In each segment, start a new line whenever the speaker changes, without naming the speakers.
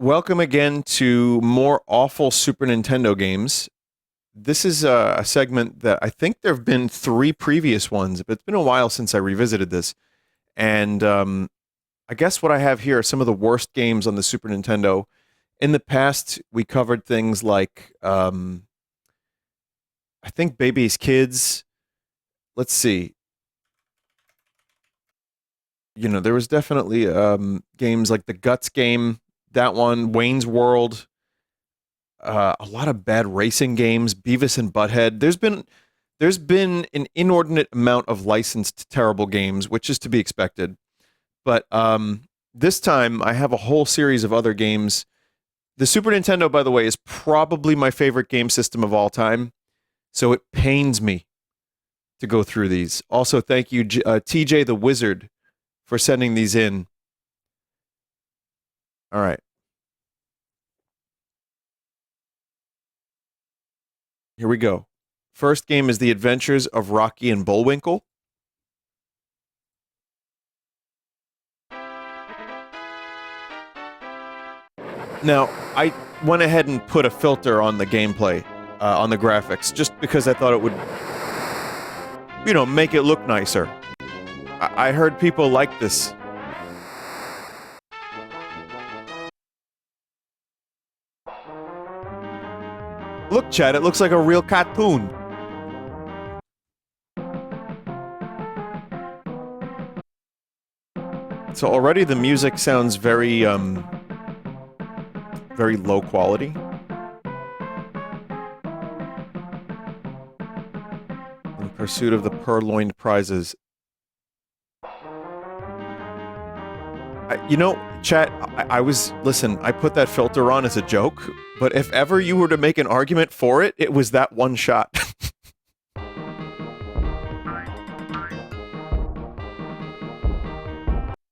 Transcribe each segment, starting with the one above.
Welcome again to more awful Super Nintendo games. This is a segment that I think there have been three previous ones, but it's been a while since I revisited this. And I guess what I have here are some of the worst games on the Super Nintendo. In the past, we covered things like, I think Baby's Kids. Let's see. There was definitely games like the Guts game, that one, Wayne's World, a lot of bad racing games, Beavis and Butthead. There's been an inordinate amount of licensed terrible games, which is to be expected. But this time I have a whole series of other games. The Super Nintendo, by the way, is probably my favorite game system of all time, so it pains me to go through these. Also, thank you, TJ the Wizard, for sending these in. All right. Here we go. First game is The Adventures of Rocky and Bullwinkle. Now, I went ahead and put a filter on the gameplay, on the graphics, just because I thought it would, make it look nicer. I heard people like this. Look, Chad, it looks like a real cartoon. So already the music sounds very, very low quality. In pursuit of the purloined prizes. Chat, listen, I put that filter on as a joke, but if ever you were to make an argument for it, it was that one shot.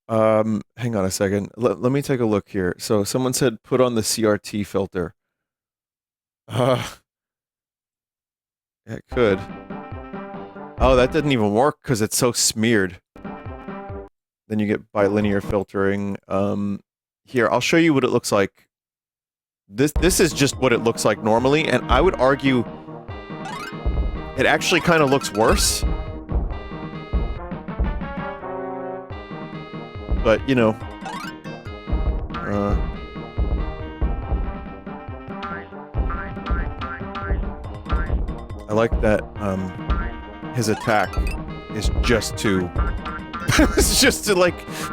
Hang on a second. Let me take a look here. So someone said put on the CRT filter. It could. Oh, that didn't even work because it's so smeared. Then you get bilinear filtering. Here, I'll show you what it looks like. This is just what it looks like normally, and I would argue it actually kind of looks worse. But, I like that, his attack is just to... it's just to,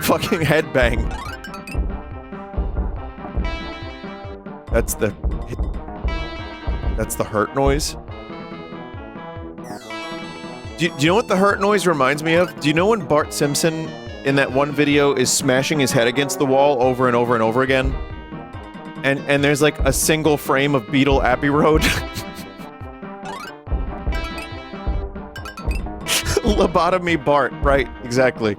fucking headbang. That's the hurt noise. Do you know what the hurt noise reminds me of? Do you know when Bart Simpson, in that one video, is smashing his head against the wall over and over and over again? And there's, a single frame of Beetle Abbey Road? Lobotomy Bart, right, exactly.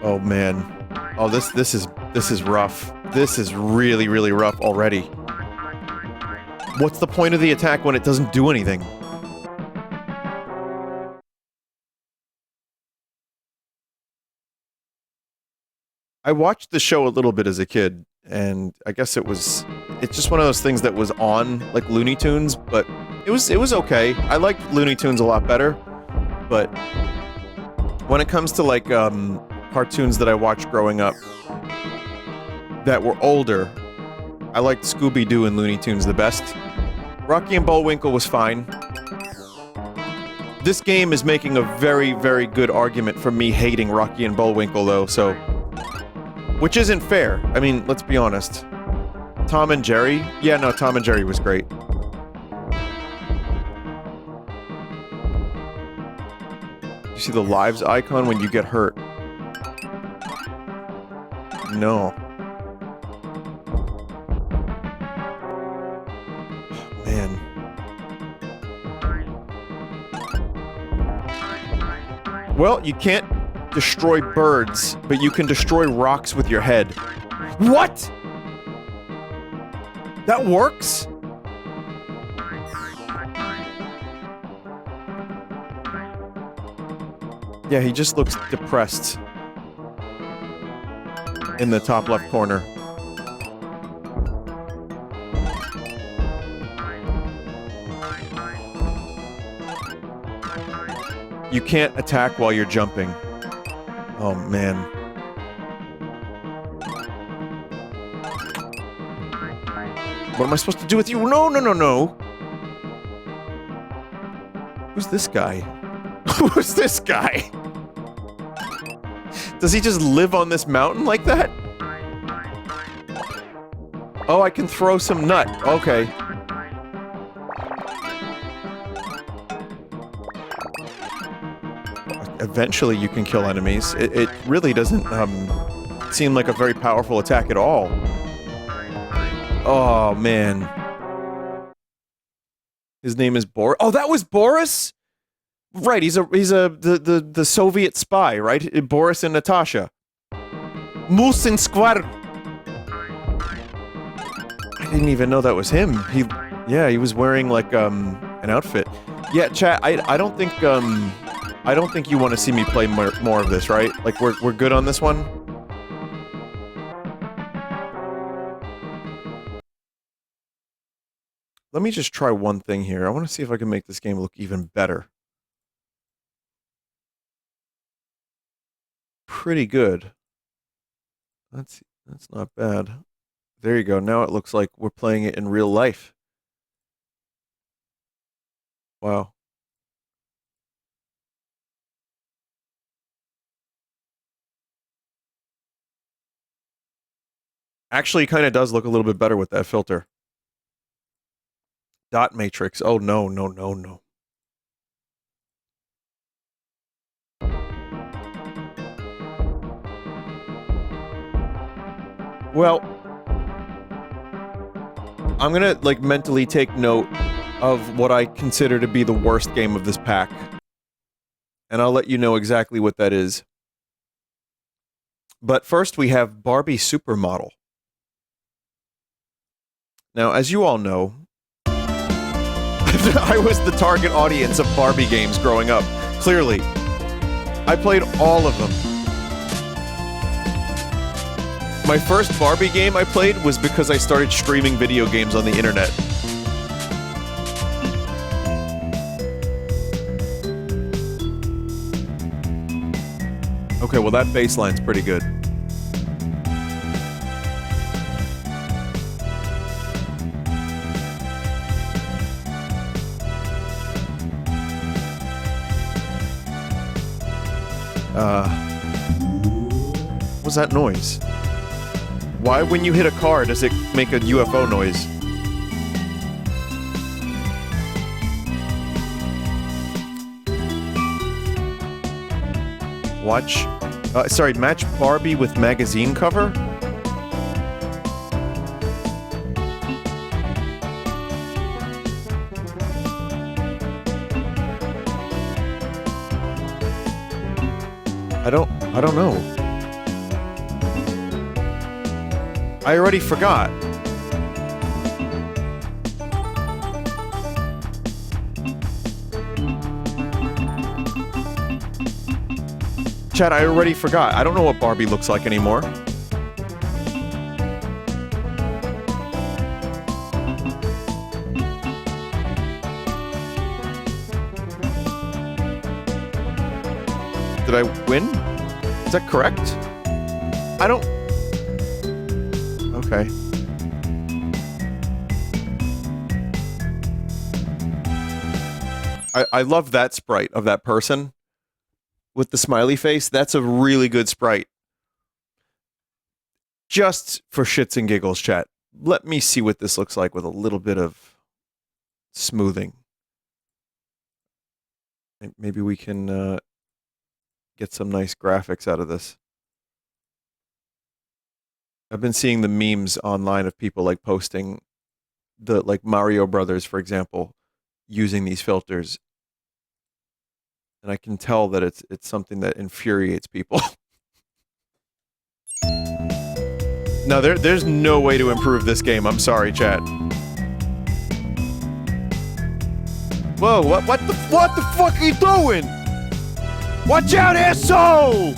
Oh man. Oh, this is rough. This is really, really rough already. What's the point of the attack when it doesn't do anything? I watched the show a little bit as a kid, and I guess it's just one of those things that was on, like Looney Tunes, but it was okay. I liked Looney Tunes a lot better, but when it comes to, cartoons that I watched growing up that were older, I liked Scooby-Doo and Looney Tunes the best. Rocky and Bullwinkle was fine. This game is making a very, very good argument for me hating Rocky and Bullwinkle, though, so... which isn't fair. I mean, let's be honest. Tom and Jerry? Yeah, no, Tom and Jerry was great. You see the lives icon when you get hurt? No. Oh, man. Well, you can't destroy birds, but you can destroy rocks with your head. What? That works? Yeah, he just looks depressed. in the top left corner. You can't attack while you're jumping. Oh, man. What am I supposed to do with you? No, no, no, no! Who's this guy? Who's this guy? Does he just live on this mountain like that? Oh, I can throw some nut. Okay. Eventually you can kill enemies. It really doesn't, seem like a very powerful attack at all. Oh, man. His name is Boris. Oh, that was Boris? Right, he's the Soviet spy, right? Boris and Natasha. Musin Squad. I didn't even know that was him. He was wearing like an outfit. Yeah, chat. I don't think you want to see me play more of this, right? Like we're good on this one. Let me just try one thing here. I want to see if I can make this game look even better. Pretty good. That's not bad. There you go. Now it looks like we're playing it in real life. Wow. Actually, it kind of does look a little bit better with that filter. Dot matrix. Oh, no, no, no, no. Well, I'm gonna, like, mentally take note of what I consider to be the worst game of this pack. And I'll let you know exactly what that is. But first we have Barbie Supermodel. Now, as you all know, I was the target audience of Barbie games growing up. Clearly. I played all of them. My first Barbie game I played was because I started streaming video games on the internet. Okay, well that bassline's pretty good. What was that noise? Why, when you hit a car, does it make a UFO noise? Watch... sorry, match Barbie with magazine cover? I don't know. I already forgot. Chat, I already forgot. I don't know what Barbie looks like anymore. Did I win? Is that correct? I don't... Okay. I love that sprite of that person with the smiley face. That's a really good sprite. Just for shits and giggles, chat. Let me see what this looks like with a little bit of smoothing. Maybe we can get some nice graphics out of this. I've been seeing the memes online of people like posting like Mario Brothers, for example, using these filters. And I can tell that it's something that infuriates people. No, there's no way to improve this game. I'm sorry, chat. Whoa, what the fuck are you doing? Watch out, asshole!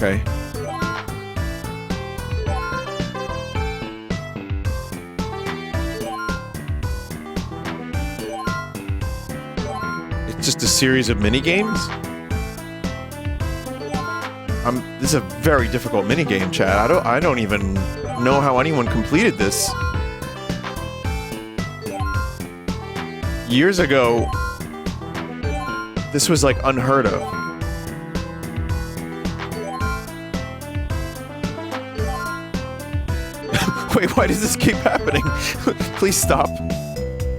Okay. It's just a series of mini games. This is a very difficult mini game, Chad. I don't even know how anyone completed this. Years ago, this was like unheard of. Wait, why does this keep happening? Please stop.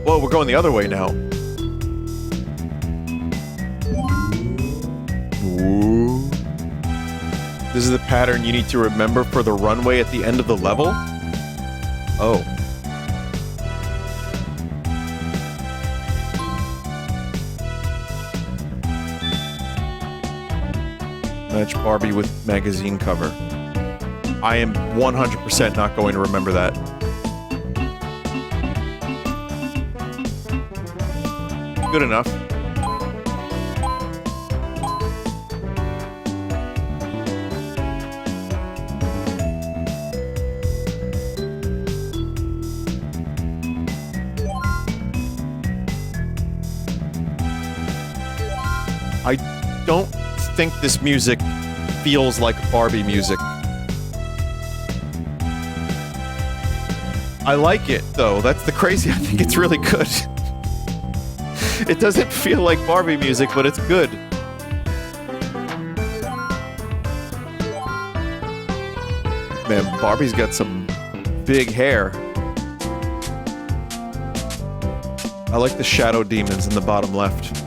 Whoa, we're going the other way now. Ooh. This is the pattern you need to remember for the runway at the end of the level? Oh. Match Barbie with magazine cover. I am 100% not going to remember that. Good enough. I don't think this music feels like Barbie music. I like it, though. That's the crazy. I think it's really good. It doesn't feel like Barbie music, but it's good. Man, Barbie's got some big hair. I like the shadow demons in the bottom left.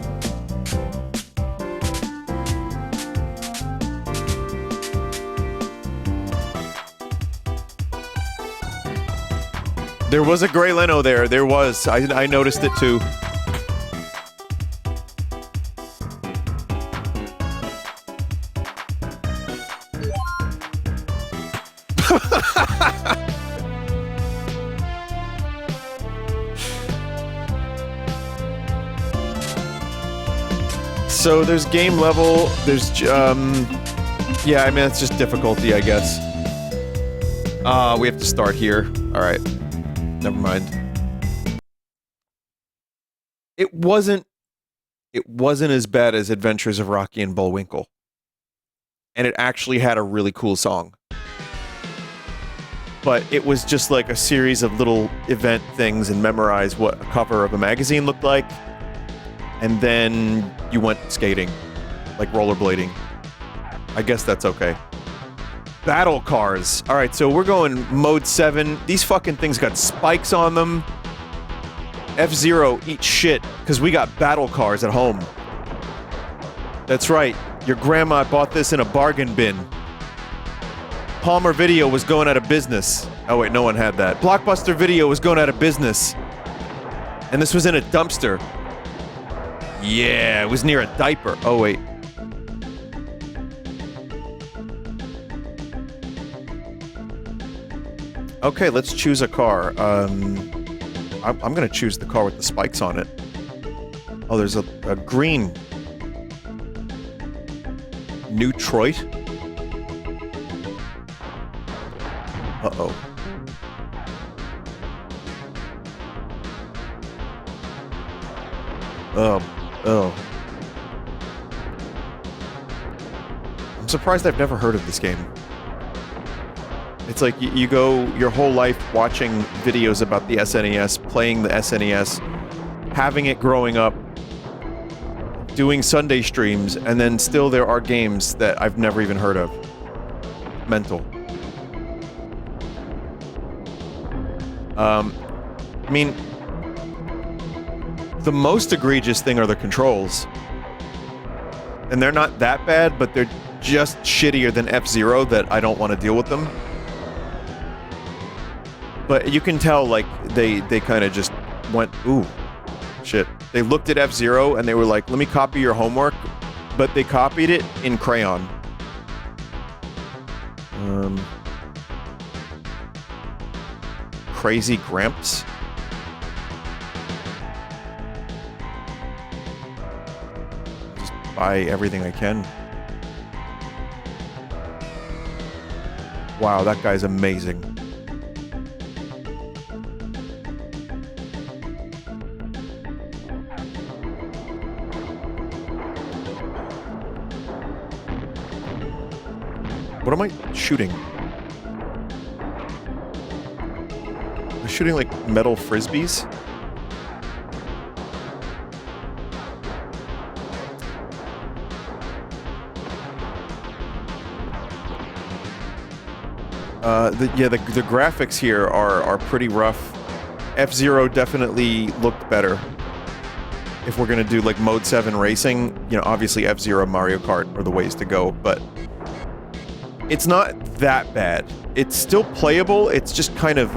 There was a gray Leno there. There was. I noticed it too. So there's game level. There's yeah. I mean, it's just difficulty, I guess. We have to start here. All right. Never mind. It wasn't as bad as Adventures of Rocky and Bullwinkle. And it actually had a really cool song. But it was just like a series of little event things and memorize what a cover of a magazine looked like. And then you went skating, like rollerblading. I guess that's okay. Battle cars. All right, so we're going mode 7. These fucking things got spikes on them. F-Zero, eat shit, because we got battle cars at home. That's right. Your grandma bought this in a bargain bin. Palmer Video was going out of business. Oh wait, no one had that. Blockbuster Video was going out of business. And this was in a dumpster. Yeah, it was near a diaper. Oh wait. Okay, let's choose a car. I'm gonna choose the car with the spikes on it. Oh, there's a green. New Troit? Uh-oh. Oh. I'm surprised I've never heard of this game. It's like you go your whole life watching videos about the SNES, playing the SNES, having it growing up, doing Sunday streams, and then still there are games that I've never even heard of. Mental. I mean, the most egregious thing are the controls. And they're not that bad, but they're just shittier than F-Zero that I don't want to deal with them. But you can tell, like, they kind of just went, ooh, shit. They looked at F-Zero and they were like, let me copy your homework. But they copied it in crayon. Crazy Gramps. Just buy everything I can. Wow, that guy's amazing. What am I shooting? I'm shooting like metal frisbees? The graphics here are pretty rough. F-Zero definitely looked better. If we're gonna do like Mode 7 racing, you know, obviously F-Zero, Mario Kart are the ways to go, but it's not that bad. It's still playable, it's just kind of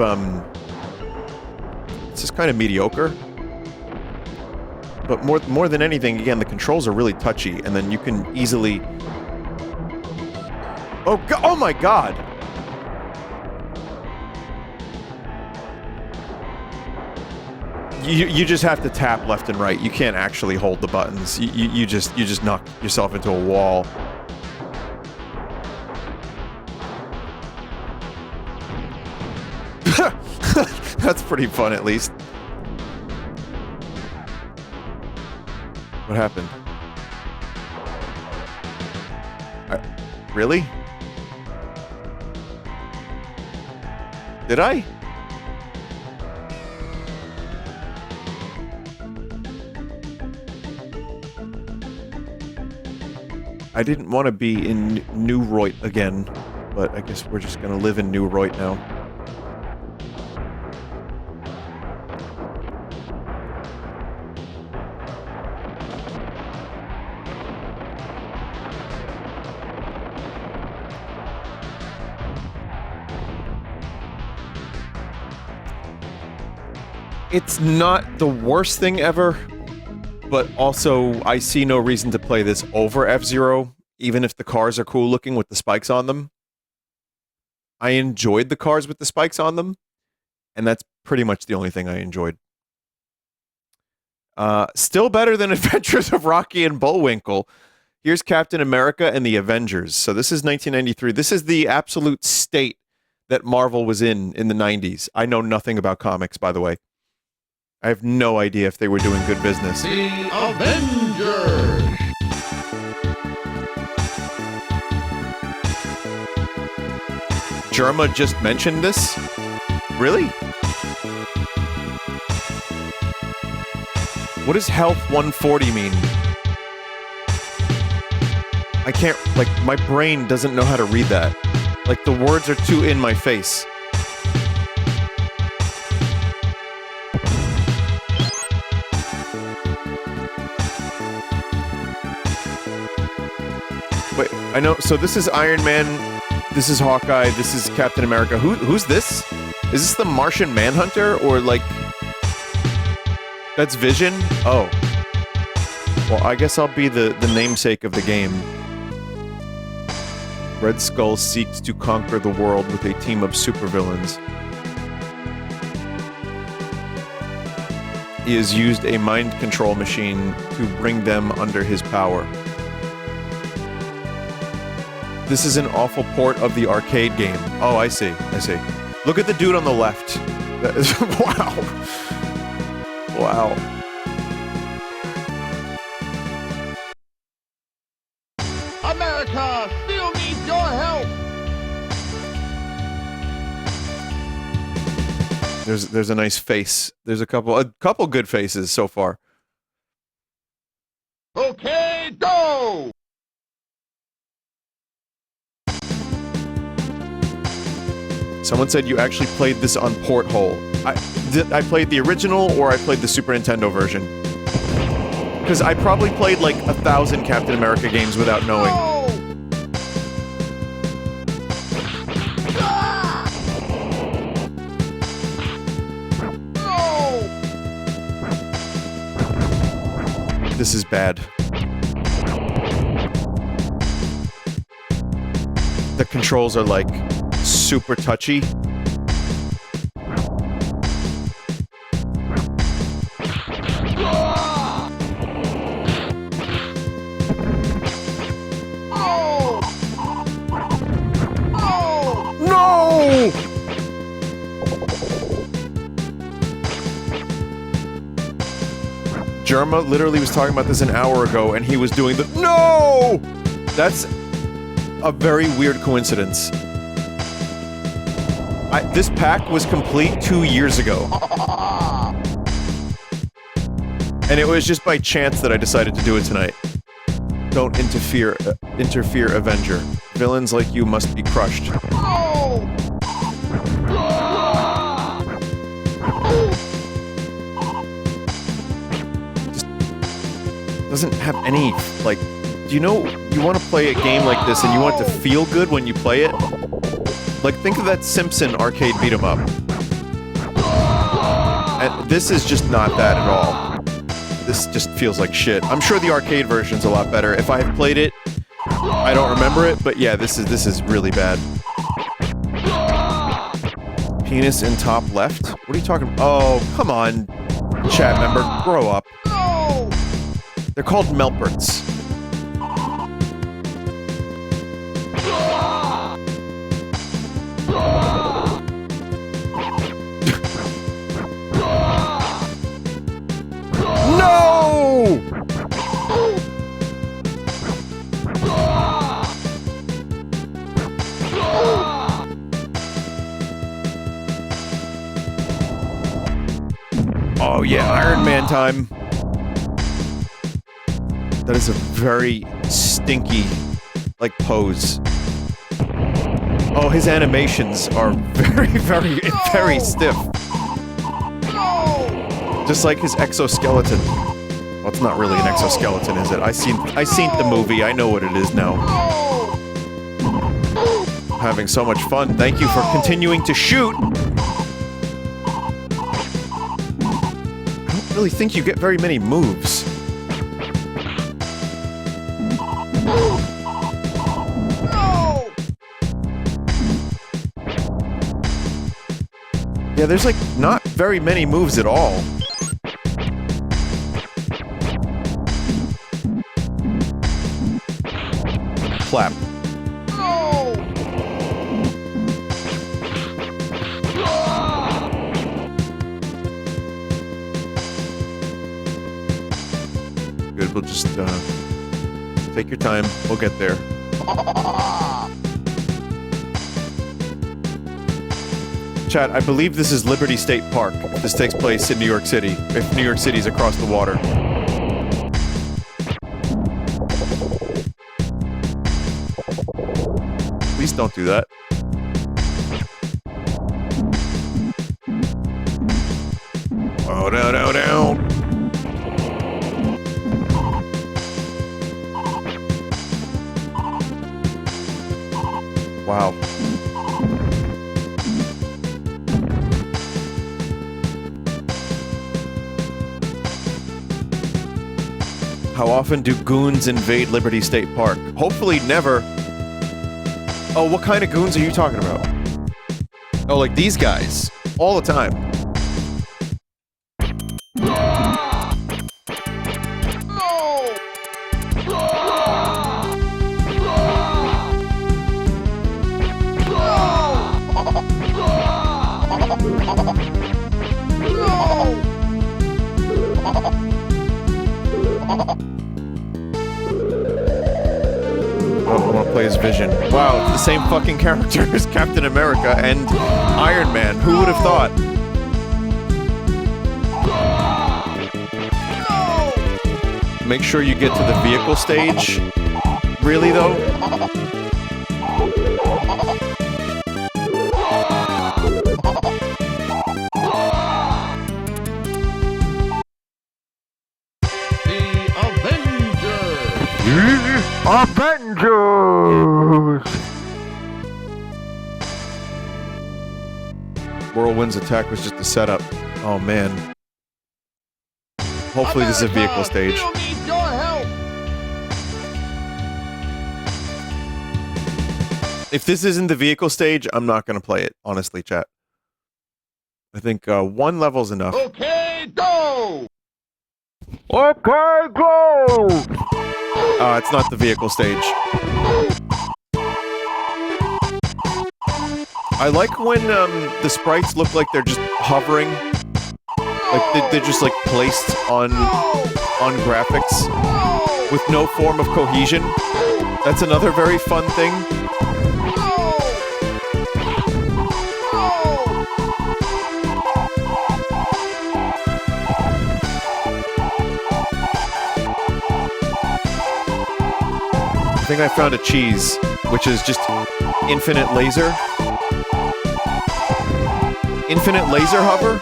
mediocre. But more than anything, again, the controls are really touchy, and then you can easily... Oh my god! You just have to tap left and right. You can't actually hold the buttons. You just knock yourself into a wall. That's pretty fun, at least. What happened? Really? Did I? I didn't want to be in New Roit again, but I guess we're just gonna live in New Roit now. It's not the worst thing ever, but also I see no reason to play this over F-Zero, even if the cars are cool looking with the spikes on them. I enjoyed the cars with the spikes on them, and that's pretty much the only thing I enjoyed. Still better than Adventures of Rocky and Bullwinkle. Here's Captain America and the Avengers. So this is 1993. This is the absolute state that Marvel was in the 90s. I know nothing about comics, by the way. I have no idea if they were doing good business.
The Avengers!
Germa just mentioned this? Really? What does Health 140 mean? I can't, like, my brain doesn't know how to read that. Like, the words are too in my face. Wait, I know, so this is Iron Man, this is Hawkeye, this is Captain America. Who's this? Is this the Martian Manhunter, or like... That's Vision? Oh. Well, I guess I'll be the namesake of the game. Red Skull seeks to conquer the world with a team of supervillains. He has used a mind control machine to bring them under his power. This is an awful port of the arcade game. Oh, I see. Look at the dude on the left. That is, wow. Wow.
America still needs your help!
There's a nice face. There's a couple good faces so far.
Okay, go!
Someone said you actually played this on Porthole. I played the original, or I played the Super Nintendo version. Because I probably played like 1,000 Captain America games without knowing. This is bad. The controls are like super touchy. No! Germa literally was talking about this an hour ago, and he was doing the no. That's a very weird coincidence. This pack was complete 2 years ago. And it was just by chance that I decided to do it tonight. Don't interfere, Avenger. Villains like you must be crushed. Just doesn't have any, like, do you know, you want to play a game like this and you want it to feel good when you play it? Like, think of that Simpson arcade beat 'em up. And this is just not that at all. This just feels like shit. I'm sure the arcade version's a lot better. If I had played it, I don't remember it, but yeah, this is really bad. Penis in top left? What are you talking about? Oh, come on, chat member, grow up. They're called Melperts. No! Oh yeah, Iron Man time. That is a very stinky, like, pose. Oh, his animations are very stiff. Just like his exoskeleton. Well, it's not really an exoskeleton, is it? I seen the movie. I know what it is now. I'm having so much fun. Thank you for continuing to shoot. I don't really think you get very many moves. Yeah, there's like not very many moves at all. Clap. Good, we'll just take your time. We'll get there. Chat, I believe this is Liberty State Park. This takes place in New York City. If New York City's across the water. Please don't do that. Oh, no. Wow. How often do goons invade Liberty State Park? Hopefully never. Oh, what kind of goons are you talking about? Oh, like these guys. All the time. I want to play as Vision. Wow, it's the same fucking character as Captain America and Iron Man. Who would have thought? Make sure you get to the vehicle stage. Really, though?
Avengers!
Whirlwind's attack was just a setup. Oh man. Hopefully this is a vehicle stage.
We need your help.
If this isn't the vehicle stage, I'm not going to play it, honestly, chat. I think one level's enough.
Okay, go!
Okay, go! It's not the vehicle stage. I like when the sprites look like they're just hovering. Like they're just like placed on graphics with no form of cohesion. That's another very fun thing. I think I found a cheese, which is just infinite laser. Infinite laser hover?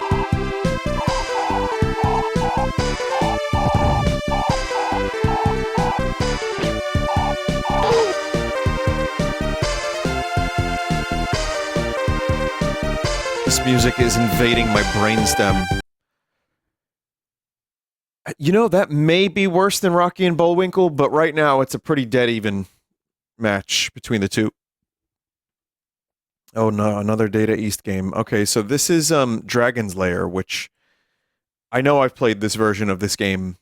This music is invading my brainstem. You know, that may be worse than Rocky and Bullwinkle, but right now it's a pretty dead even match between the two. Oh no, another Data East game. Okay, so this is Dragon's Lair, which I know I've played this version of this game.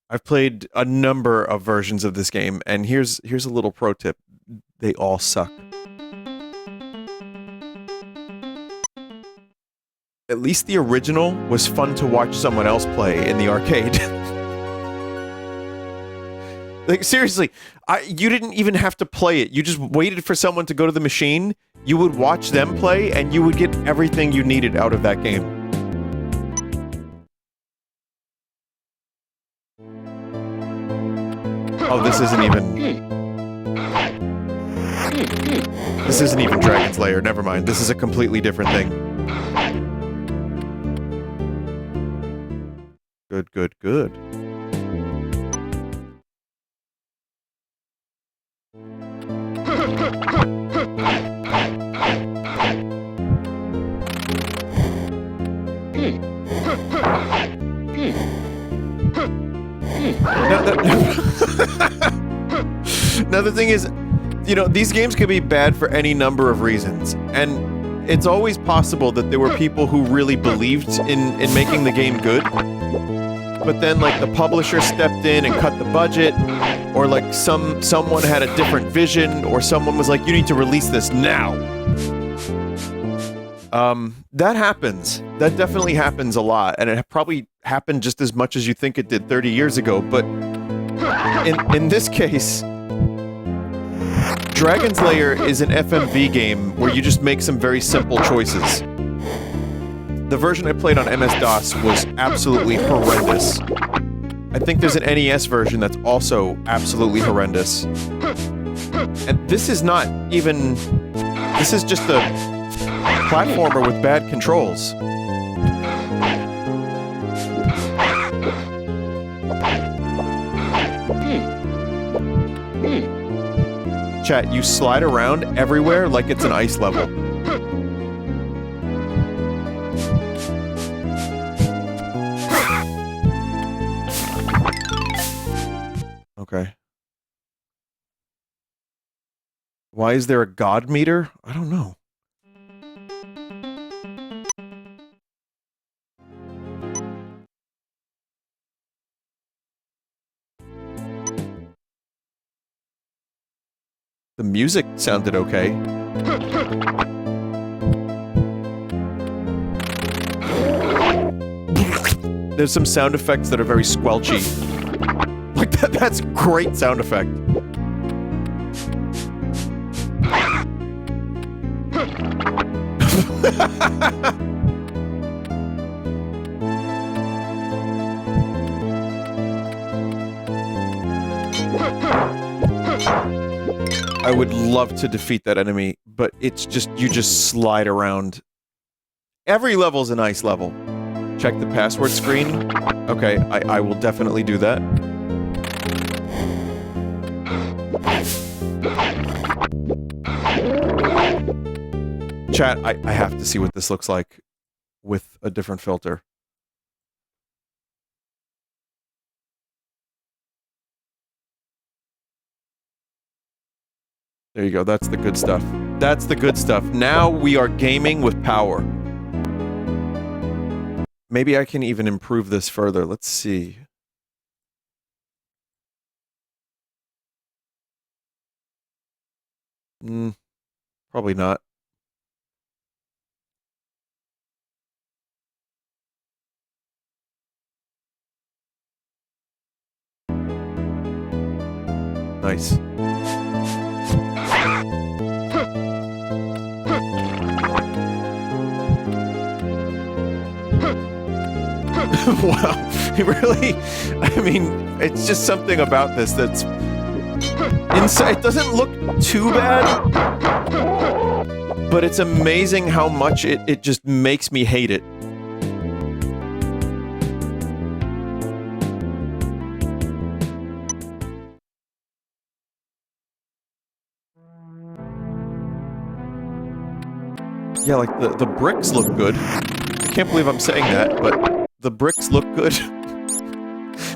I've played a number of versions of this game, and here's a little pro tip. They all suck. At least the original was fun to watch someone else play in the arcade. Like, seriously, you didn't even have to play it. You just waited for someone to go to the machine, you would watch them play, and you would get everything you needed out of that game. Oh, this isn't even Dragon's Lair, never mind. This is a completely different thing. Good, good, good. Now the thing is, you know, these games could be bad for any number of reasons, and it's always possible that there were people who really believed in making the game good, but then like the publisher stepped in and cut the budget, or like someone had a different vision, or someone was like, you need to release this now. That happens. That definitely happens a lot, and it probably happened just as much as you think it did 30 years ago, but in this case, Dragon's Lair is an FMV game where you just make some very simple choices. The version I played on MS-DOS was absolutely horrendous. I think there's an NES version that's also absolutely horrendous. And this is not even... This is just a platformer with bad controls. Chat, you slide around everywhere like it's an ice level. Okay. Why is there a god meter? I don't know. The music sounded okay. There's some sound effects that are very squelchy. Like that's great sound effect. I would love to defeat that enemy, but it's just, you just slide around. Every level's a nice level. Check the password screen. Okay, I will definitely do that. Chat, I have to see what this looks like with a different filter. There you go, that's the good stuff. That's the good stuff. Now we are gaming with power. Maybe I can even improve this further. Let's see. Probably not. Nice. Wow. Really? I mean, it's just something about this that's inside. It doesn't look too bad, but it's amazing how much it just makes me hate it. Yeah, like the bricks look good. I can't believe I'm saying that, but the bricks look good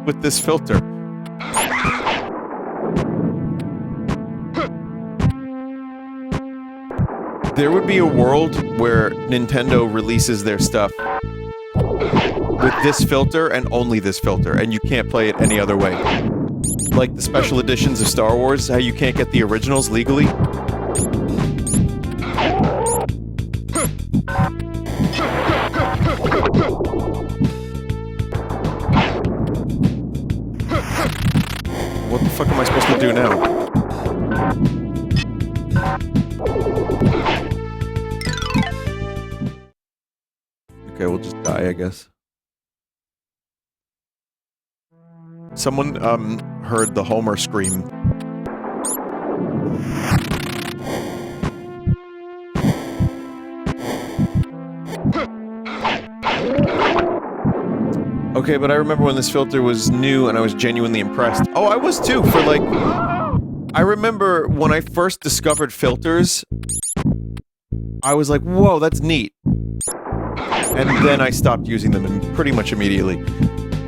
with this filter. There would be a world where Nintendo releases their stuff with this filter and only this filter, and you can't play it any other way. Like the special editions of Star Wars, how you can't get the originals legally. What the fuck am I supposed to do now? Okay, we'll just die, I guess. Someone, heard the Homer scream. Okay, but I remember when this filter was new and I was genuinely impressed. Oh, I was too, for like... I remember when I first discovered filters, I was like, whoa, that's neat. And then I stopped using them pretty much immediately.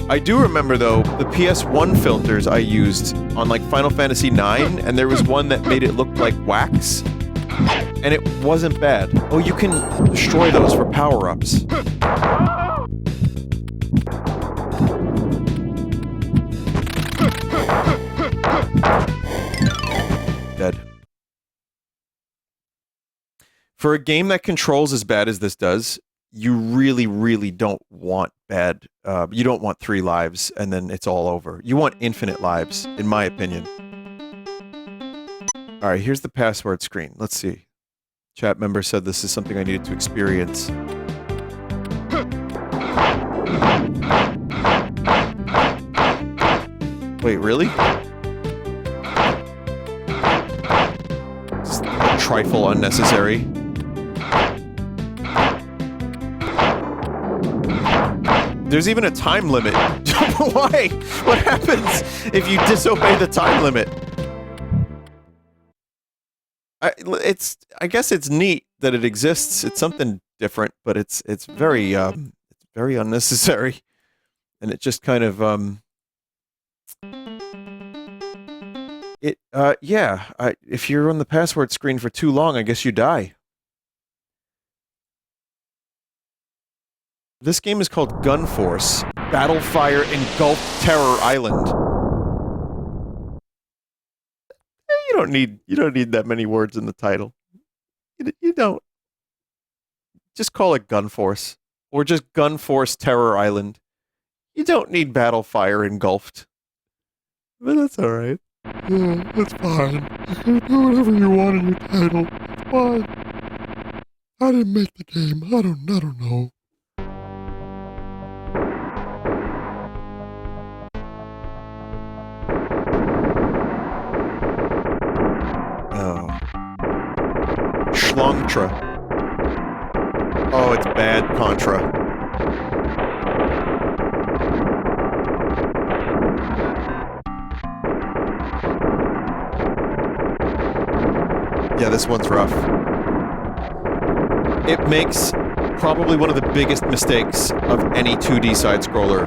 I do remember, though, the PS1 filters I used on, like, Final Fantasy IX, and there was one that made it look like wax, and it wasn't bad. Oh, you can destroy those for power-ups. Dead. For a game that controls as bad as this does, you really, really don't want bad. You don't want 3 lives and then it's all over. You want infinite lives, in my opinion. Alright, here's the password screen. Let's see. Chat member said this is something I needed to experience. Wait, really? Just a trifle unnecessary. There's even a time limit. Why? What happens if you disobey the time limit? I guess it's neat that it exists. It's something different, but it's very unnecessary, and it just kind of if you're on the password screen for too long, I guess you die. This game is called Gunforce, Battlefire Engulfed Terror Island. You don't need that many words in the title. You don't. Just call it Gunforce. Or just Gunforce Terror Island. You don't need Battlefire Engulfed. But that's alright. Yeah, that's fine. You can do whatever you want in your title. It's fine. I didn't make the game. I don't know. Schlongtra. Oh, it's bad Contra. Yeah, this one's rough. It makes probably one of the biggest mistakes of any 2D side-scroller.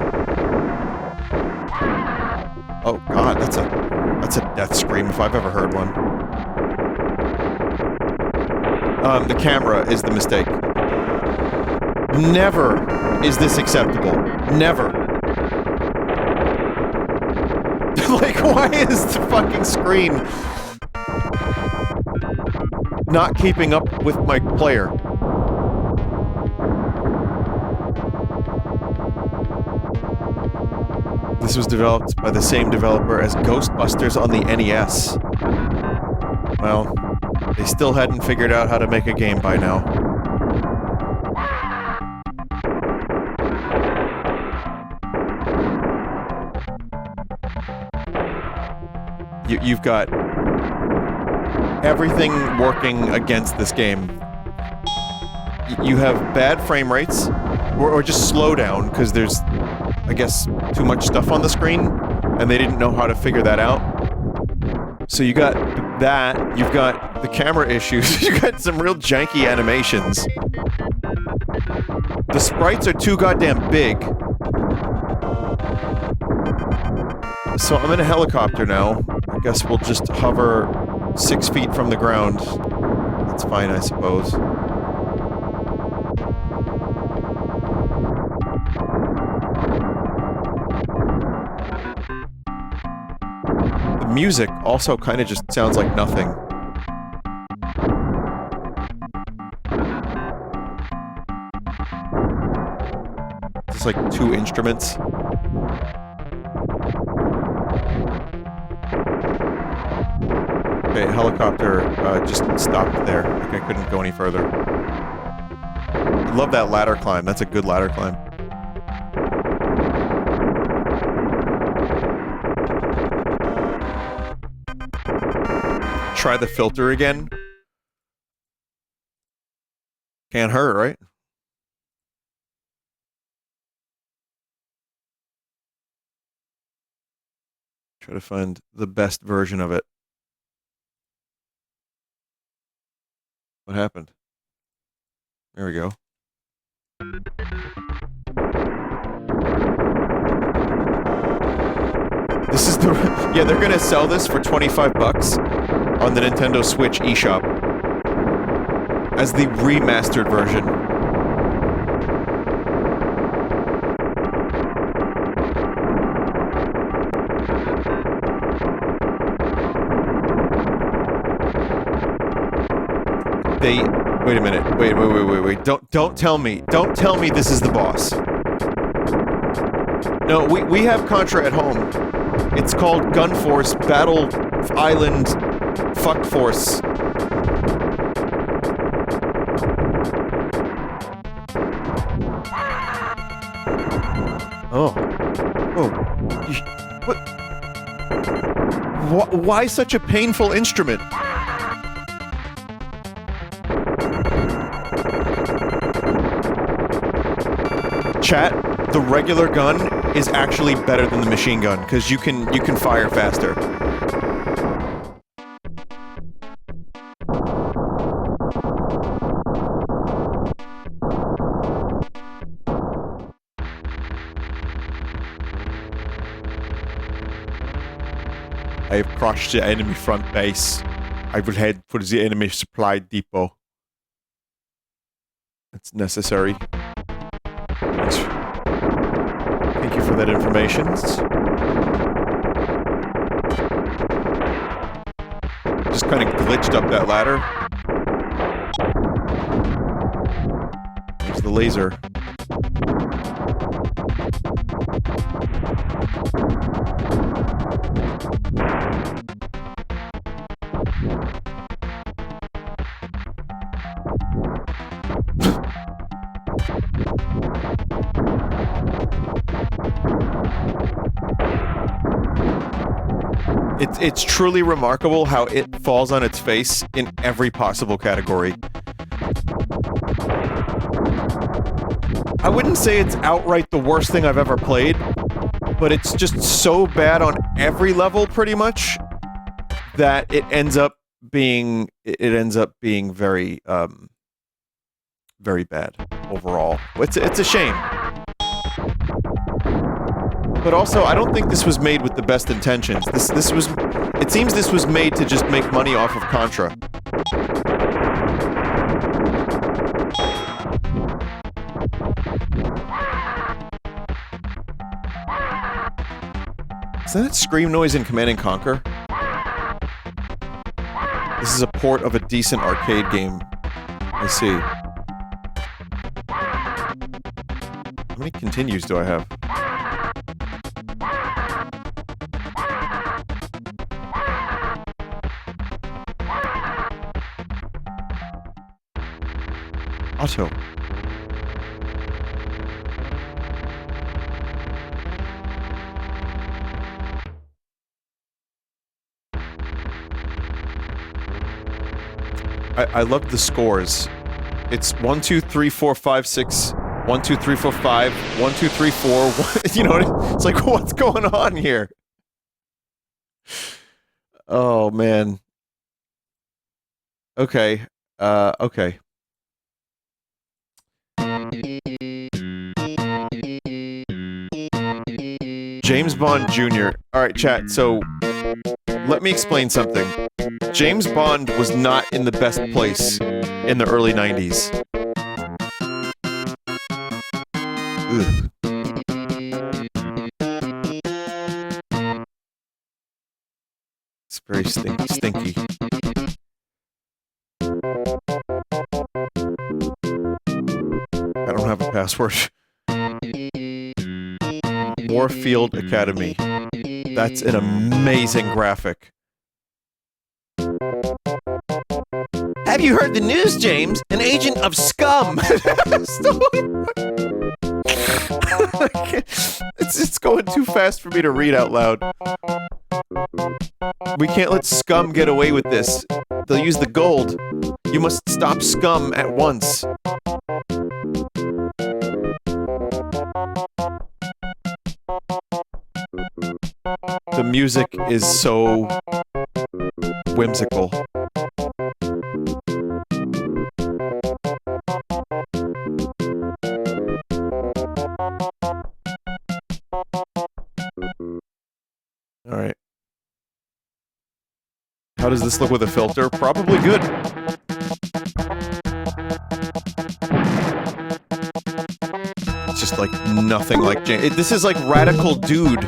Oh god, that's a death scream if I've ever heard one. The camera is the mistake. Never is this acceptable. Never. Like, why is the fucking screen not keeping up with my player? This was developed by the same developer as Ghostbusters on the NES. Well, they still hadn't figured out how to make a game by now. You've got everything working against this game. You have bad frame rates, or just slowdown, because there's, I guess, too much stuff on the screen, and they didn't know how to figure that out. So you got that, you've got the camera issues, you got some real janky animations. The sprites are too goddamn big. So I'm in a helicopter now. I guess we'll just hover 6 feet from the ground. That's fine, I suppose. The music also kind of just sounds like nothing. Just like 2 instruments. Okay, helicopter just stopped there. Like I couldn't go any further. I love that ladder climb. That's a good ladder climb. Try the filter again. Can't hurt, right? Try to find the best version of it. What happened? There we go. This is the... Yeah, they're gonna sell this for 25 bucks on the Nintendo Switch eShop as the remastered version. Wait a minute. Wait. Don't tell me. Don't tell me this is the boss. No, we have Contra at home. It's called Gunforce Battle Island Fuck Force. Oh. What? Why such a painful instrument? Chat, the regular gun is actually better than the machine gun, because you can fire faster. I have crushed the enemy front base. I will head for the enemy supply depot. It's necessary. Thank you for that information. Just kind of glitched up that ladder. There's the laser. It's truly remarkable how it falls on its face in every possible category. I wouldn't say it's outright the worst thing I've ever played, but it's just so bad on every level, pretty much, that it ends up being very very bad overall. It's a shame. But also, I don't think this was made with the best intentions. It seems this was made to just make money off of Contra. Is that scream noise in Command & Conquer? This is a port of a decent arcade game. I see. How many continues do I have? Auto. I love the scores. It's 1, 2, 3, 4, 5, 6, 1, 2, 3, 4, 5, 1, 2, 3, 4. You know, it's like, what's going on here? Oh, man. Okay. Okay. James Bond Jr. Alright, chat, so let me explain something. James Bond was not in the best place in the early 90s. Ugh. It's very stinky. I don't have a password. Warfield Academy. That's an amazing graphic. Have you heard the news, James? An agent of scum! It's going too fast for me to read out loud. We can't let scum get away with this. They'll use the gold. You must stop scum at once. The music is so whimsical. All right. How does this look with a filter? Probably good. It's just like nothing like James. This is like Radical Dude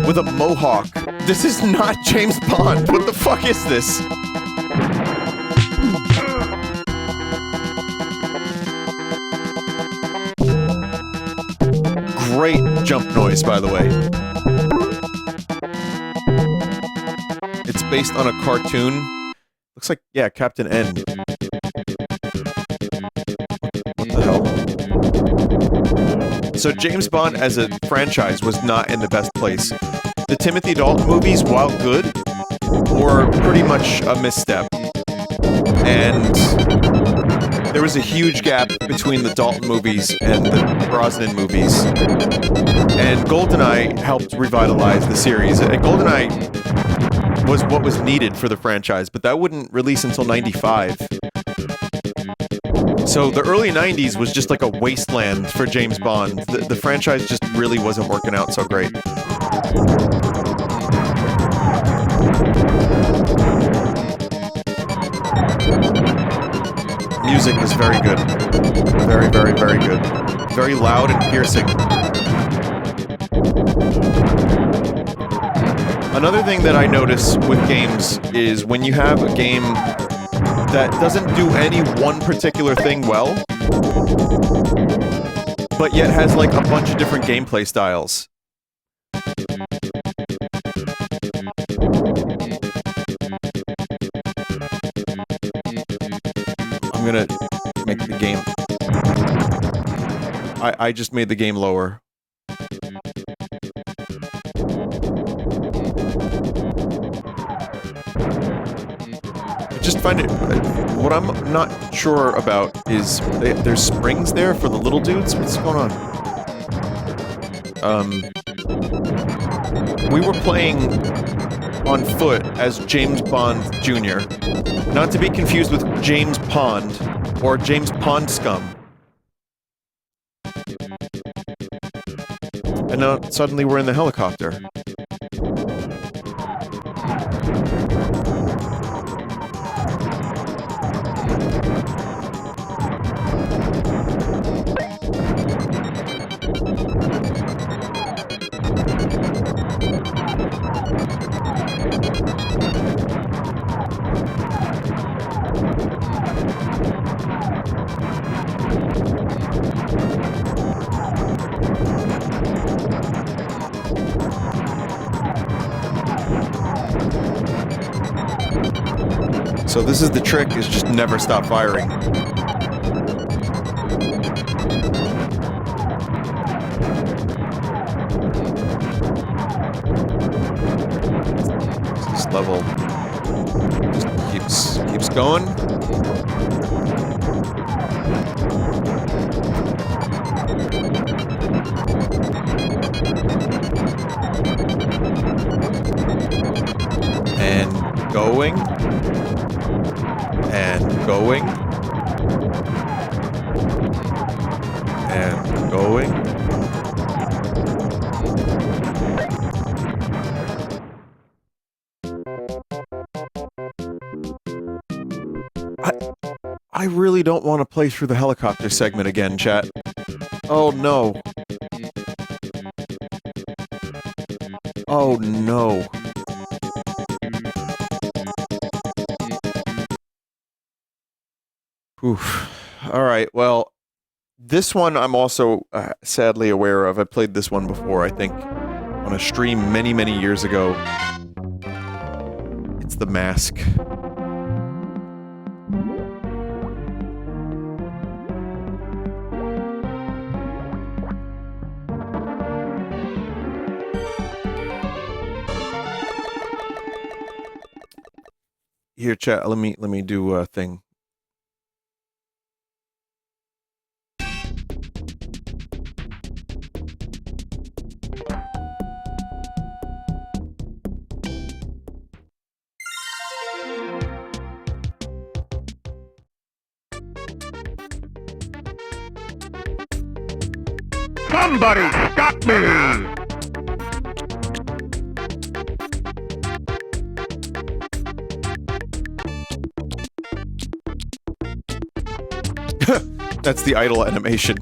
with a mohawk. This is not James Bond. What the fuck is this? Great jump noise, by the way. It's based on a cartoon. Looks like, yeah, Captain N. What the hell? So James Bond as a franchise was not in the best place. The Timothy Dalton movies, while good, were pretty much a misstep. And there was a huge gap between the Dalton movies and the Brosnan movies. And GoldenEye helped revitalize the series. And GoldenEye was what was needed for the franchise, but that wouldn't release until 95. So the early 90s was just like a wasteland for James Bond. The franchise just really wasn't working out so great. Music is very good. Very, very, very good. Very loud and piercing. Another thing that I notice with games is when you have a game that doesn't do any one particular thing well, but yet has like a bunch of different gameplay styles. I'm gonna make the game... I just made the game lower. I just find it... What I'm not sure about is there's springs there for the little dudes? What's going on? We were playing on foot as James Bond Jr. Not to be confused with James Pond or James Pond Scum. And now suddenly we're in the helicopter. So this is the trick, is just never stop firing. level just keeps going. And going. And going. And going. I really don't want to play through the helicopter segment again, chat. Oh no. Oh no. Oof. Alright, well, this one I'm also sadly aware of. I played this one before, I think, on a stream many, many years ago. It's The Mask. Here, chat, let me do a thing.
Somebody got me!
That's the idle animation.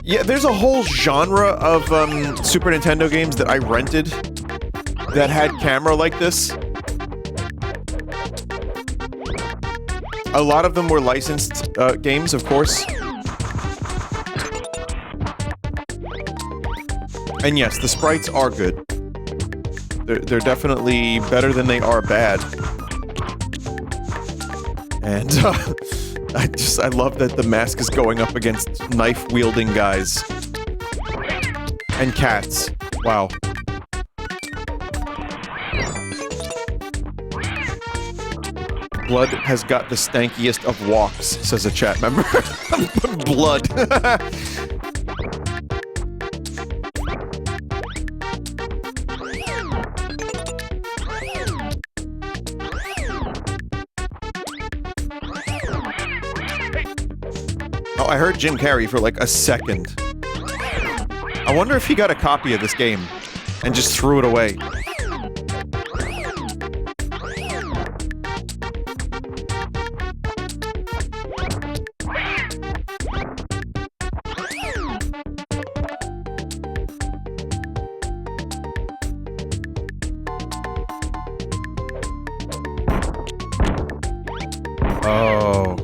Yeah, there's a whole genre of Super Nintendo games that I rented that had camera like this. A lot of them were licensed games, of course. And yes, the sprites are good. They're definitely better than they are bad. And I love that the mask is going up against knife-wielding guys. And cats. Wow. Blood has got the stankiest of walks, says a chat member. Blood. Oh, I heard Jim Carrey for like a second. I wonder if he got a copy of this game and just threw it away. Oh.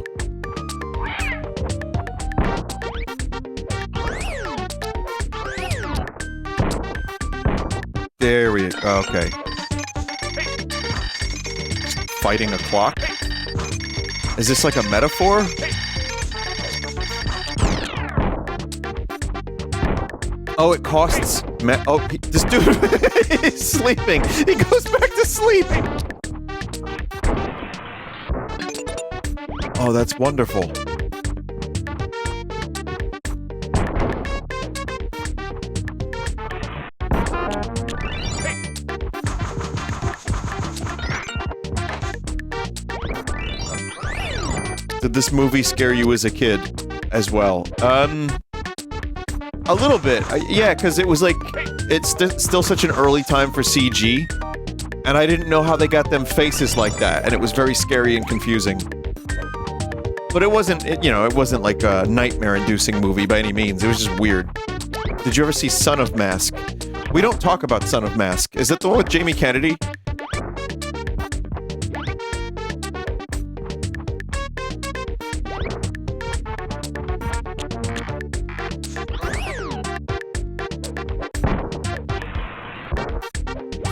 There we go. Okay. Fighting a clock? Is this like a metaphor? Oh, it costs this dude is sleeping. He goes back to sleep. Oh, that's wonderful. Did this movie scare you as a kid as well? A little bit. Yeah, because it was like, it's still such an early time for CG, and I didn't know how they got them faces like that, and it was very scary and confusing. But it wasn't, it wasn't like a nightmare-inducing movie by any means. It was just weird. Did you ever see Son of Mask? We don't talk about Son of Mask. Is it the one with Jamie Kennedy?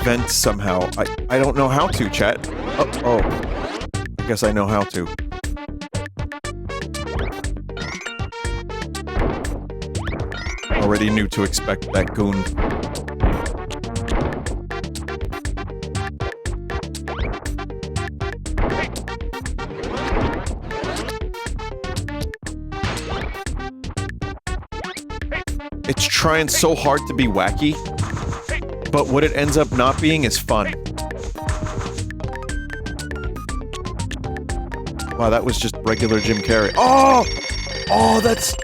Vent somehow. I don't know how to, chat. Oh. I guess I know how to. already knew to expect that goon. It's trying so hard to be wacky, but what it ends up not being is fun. Wow, that was just regular Jim Carrey. Oh! Oh, that's...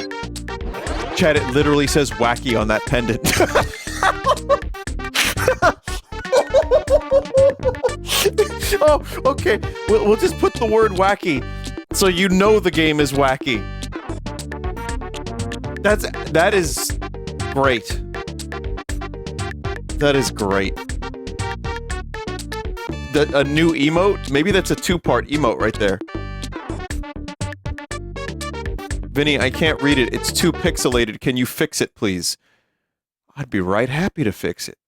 Chad, it literally says wacky on that pendant. Oh, okay. We'll just put the word wacky, so you know the game is wacky. That is great. That is great. A new emote? Maybe that's a two-part emote right there. Vinny, I can't read it. It's too pixelated. Can you fix it, please? I'd be right happy to fix it.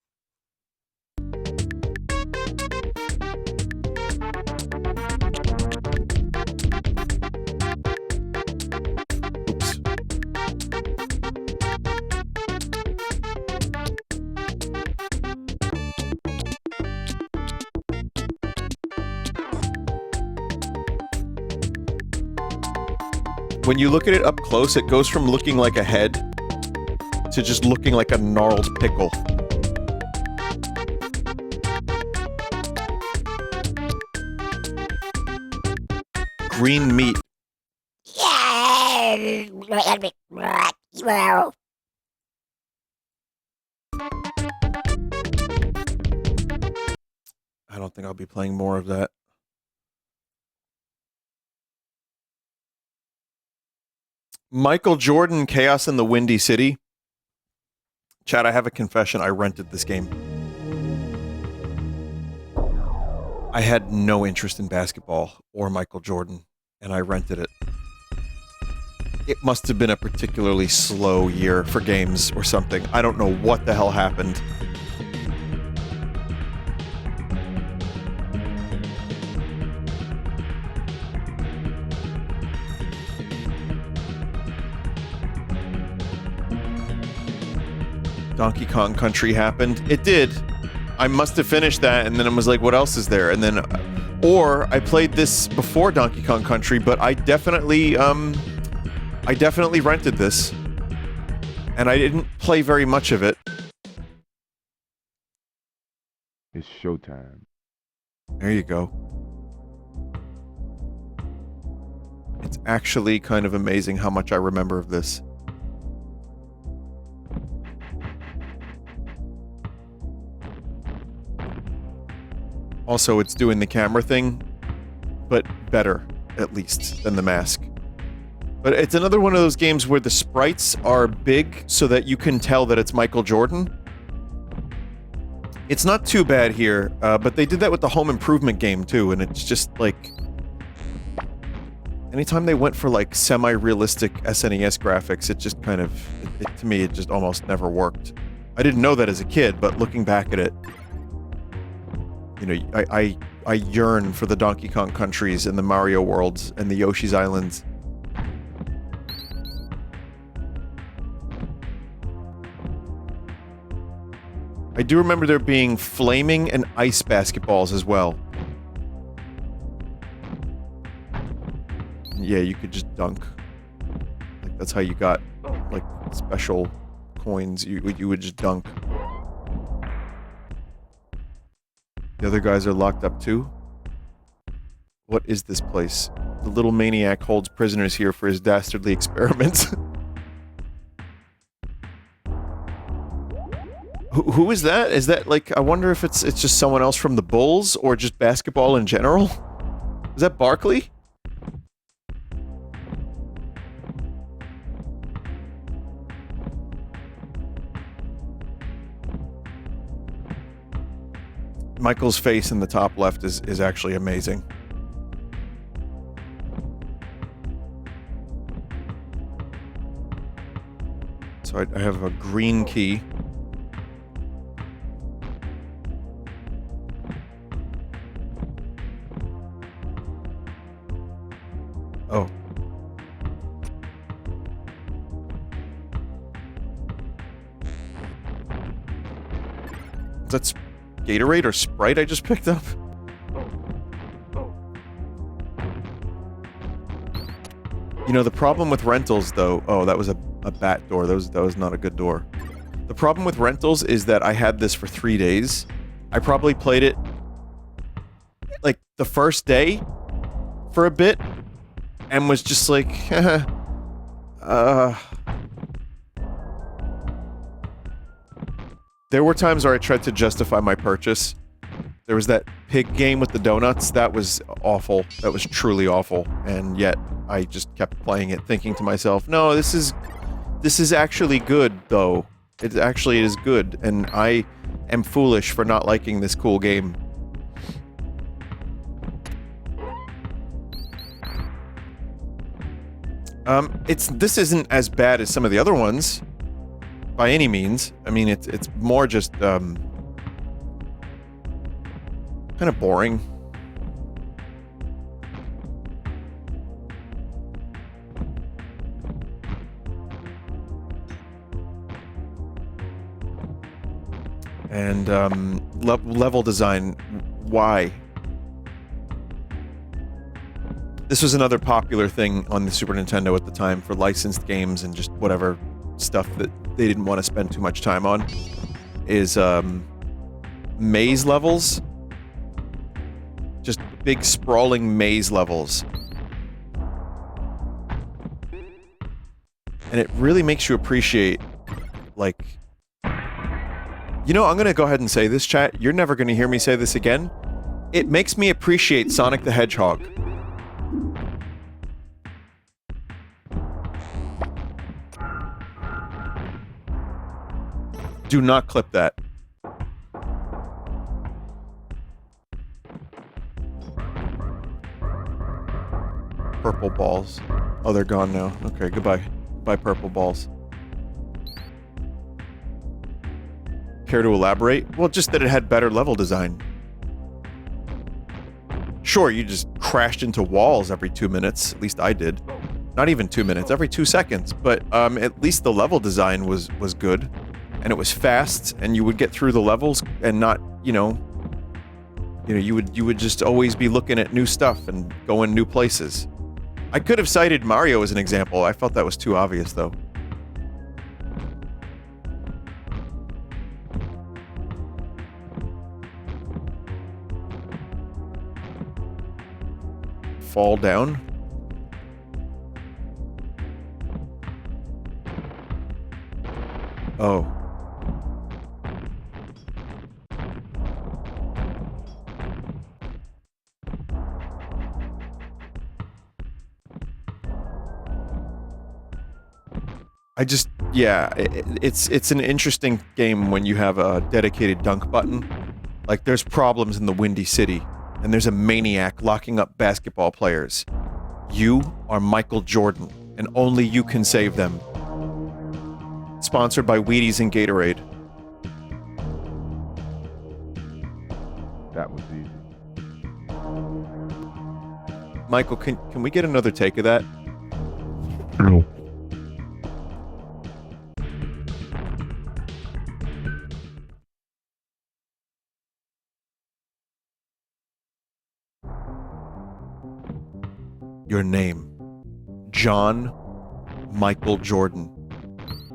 Oops. When you look at it up close, it goes from looking like a head to just looking like a gnarled pickle. Green meat.
I
don't think I'll be playing more of that. Michael Jordan, Chaos in the Windy City. Chad, I have a confession. I rented this game. I had no interest in basketball or Michael Jordan, and I rented it. It must have been a particularly slow year for games or something. I don't know what the hell happened. Donkey Kong Country happened. It did. I must have finished that, and then I was like, what else is there? And then, or I played this before Donkey Kong Country, but I definitely rented this. And I didn't play very much of it.
It's showtime.
There you go. It's actually kind of amazing how much I remember of this. Also, it's doing the camera thing, but better, at least, than The Mask. But it's another one of those games where the sprites are big so that you can tell that it's Michael Jordan. It's not too bad here, but they did that with the Home Improvement game, too, and it's just, like... Anytime they went for, like, semi-realistic SNES graphics, it just kind of... to me, it just almost never worked. I didn't know that as a kid, but looking back at it... You know, I yearn for the Donkey Kong countries and the Mario worlds and the Yoshi's Islands. I do remember there being flaming and ice basketballs as well. Yeah, you could just dunk. Like, that's how you got, like, special coins. You would just dunk. The other guys are locked up too? What is this place? The little maniac holds prisoners here for his dastardly experiments. Who is that? Is that, like, I wonder if it's just someone else from the Bulls, or just basketball in general? Is that Barkley? Michael's face in the top left is actually amazing. So I have a green key. Oh. That's Gatorade or Sprite I just picked up? You know, the problem with rentals, though... Oh, that was a bat door. That was not a good door. The problem with rentals is that I had this for 3 days. I probably played it, like, the first day for a bit, and was just like, There were times where I tried to justify my purchase. There was that pig game with the donuts. That was awful. That was truly awful. And yet, I just kept playing it, thinking to myself, no, this is actually good, though. It actually is good, and I am foolish for not liking this cool game. This isn't as bad as some of the other ones, by any means. I mean, it's more just, kind of boring. And, level design, why? This was another popular thing on the Super Nintendo at the time for licensed games and just whatever stuff that they didn't want to spend too much time on, is, maze levels. Just big, sprawling maze levels. And it really makes you appreciate, like... You know, I'm gonna go ahead and say this, chat. You're never gonna hear me say this again. It makes me appreciate Sonic the Hedgehog. Do not clip that. Purple balls. Oh, they're gone now. Okay, goodbye. Bye, purple balls. Care to elaborate? Well, just that it had better level design. Sure, you just crashed into walls every 2 minutes. At least I did. Not even 2 minutes, every 2 seconds. But, at least the level design was good. And it was fast, and you would get through the levels and not, you would just always be looking at new stuff and going new places. I could have cited Mario as an example. I felt that was too obvious, though. Fall down? Oh. Yeah, it's an interesting game when you have a dedicated dunk button. Like, there's problems in the Windy City, and there's a maniac locking up basketball players. You are Michael Jordan, and only you can save them. Sponsored by Wheaties and Gatorade.
That was easy.
Michael, can we get another take of that?
No.
Your name. John Michael Jordan.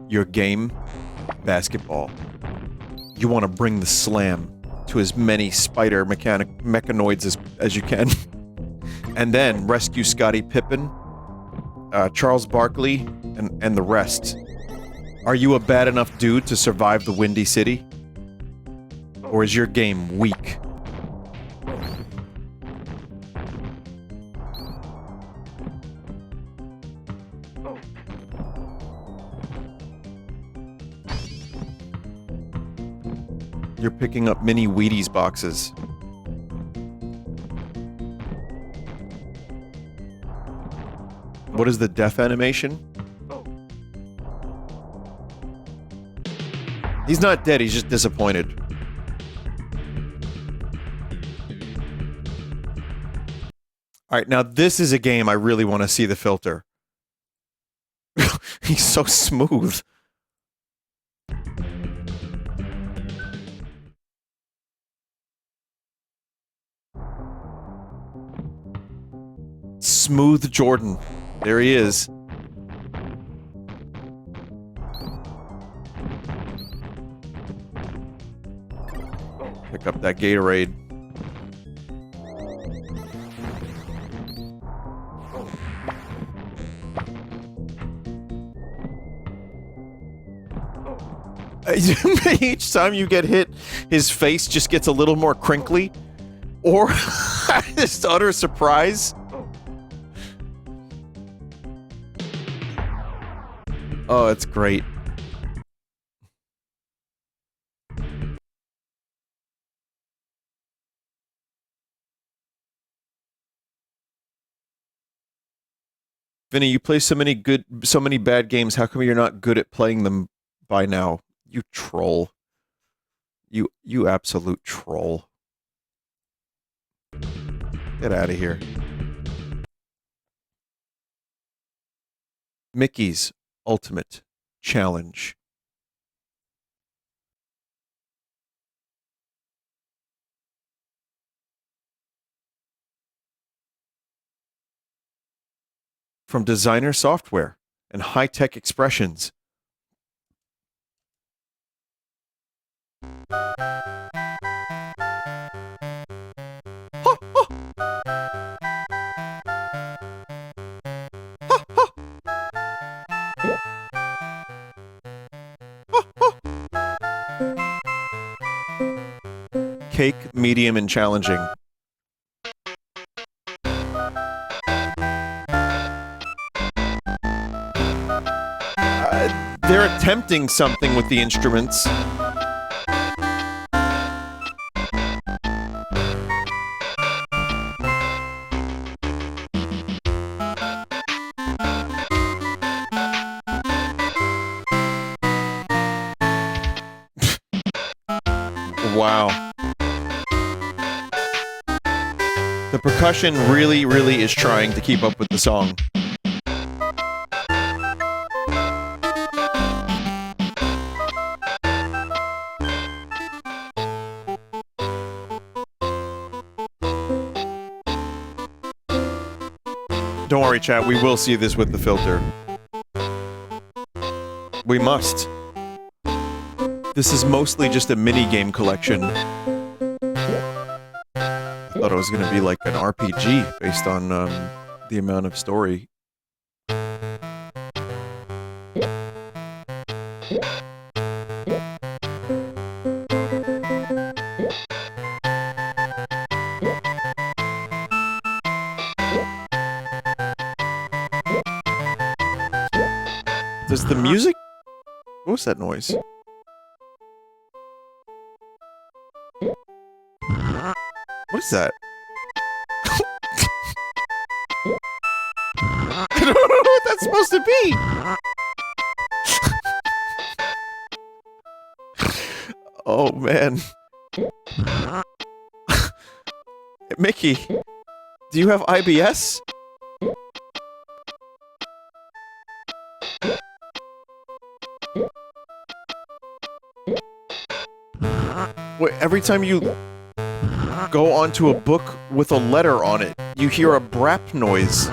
Your game, basketball. You want to bring the slam to as many spider mechanoids as you can. And then rescue Scottie Pippen, Charles Barkley, and the rest. Are you a bad enough dude to survive the Windy City? Or is your game weak? You're picking up mini Wheaties boxes. What is the death animation? He's not dead, he's just disappointed. Alright, now this is a game I really want to see the filter. He's so smooth. Smooth Jordan. There he is. Pick up that Gatorade. Each time you get hit, his face just gets a little more crinkly. Or just utter surprise. Oh, it's great. Vinny, you play so many bad games. How come you're not good at playing them by now? You troll. You absolute troll. Get out of here. Mickey's Ultimate Challenge. From designer software and high-tech expressions. Cake, medium, and challenging. They're attempting something with the instruments. Wow. The percussion really, really is trying to keep up with the song. Don't worry, chat, we will see this with the filter. We must. This is mostly just a mini-game collection. I thought it was gonna be like an RPG based on the amount of story. Does the music... What was that noise? What is that? I don't know what that's supposed to be! Oh, man. Mickey, do you have IBS? Wait, every time you go onto a book with a letter on it, you hear a brap noise.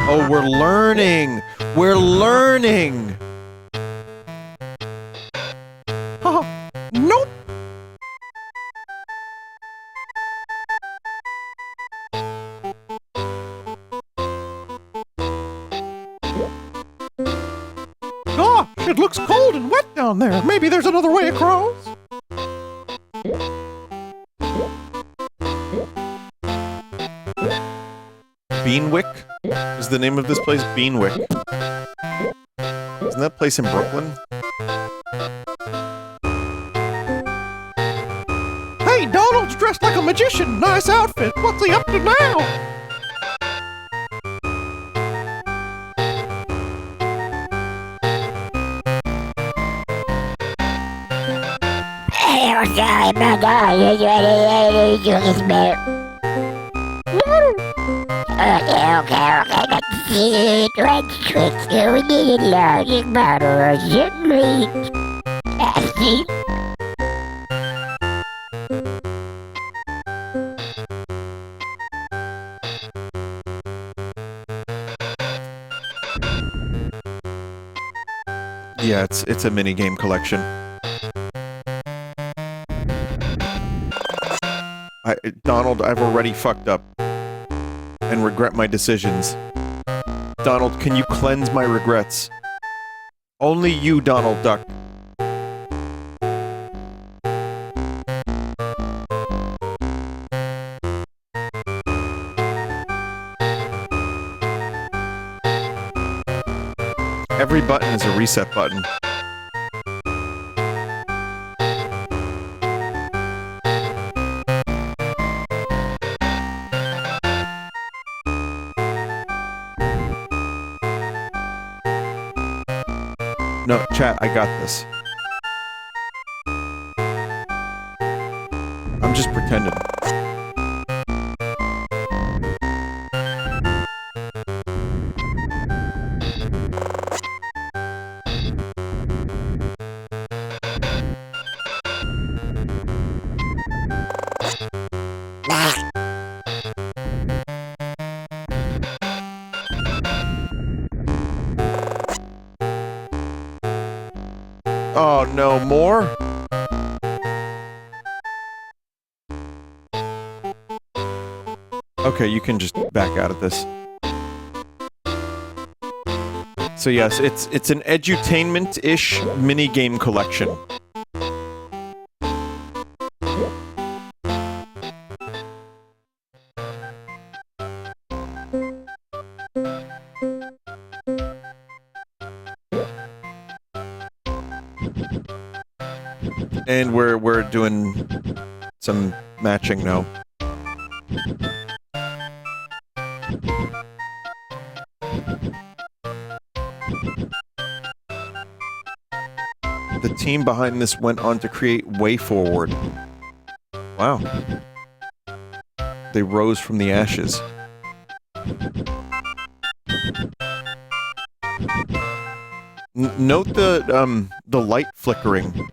Oh, we're learning! We're learning! Haha, nope! It looks cold and wet down there. Maybe there's another way across. Beanwick is the name of this place. Beanwick. Isn't that place in Brooklyn? Hey, Donald's dressed like a magician. Nice outfit. What's he up to now?
Sorry, my God, okay. Let's switch to a large bottle of gin.
Yeah, it's a mini game collection. Donald, I've already fucked up and regret my decisions. Donald, can you cleanse my regrets? Only you, Donald Duck. Every button is a reset button. No, chat, I got this. I'm just pretending. Oh no, more? Okay, you can just back out of this. So yes, it's an edutainment-ish mini-game collection. And we're doing some matching now. The team behind this went on to create Way Forward. Wow. They rose from the ashes. Note the light flickering.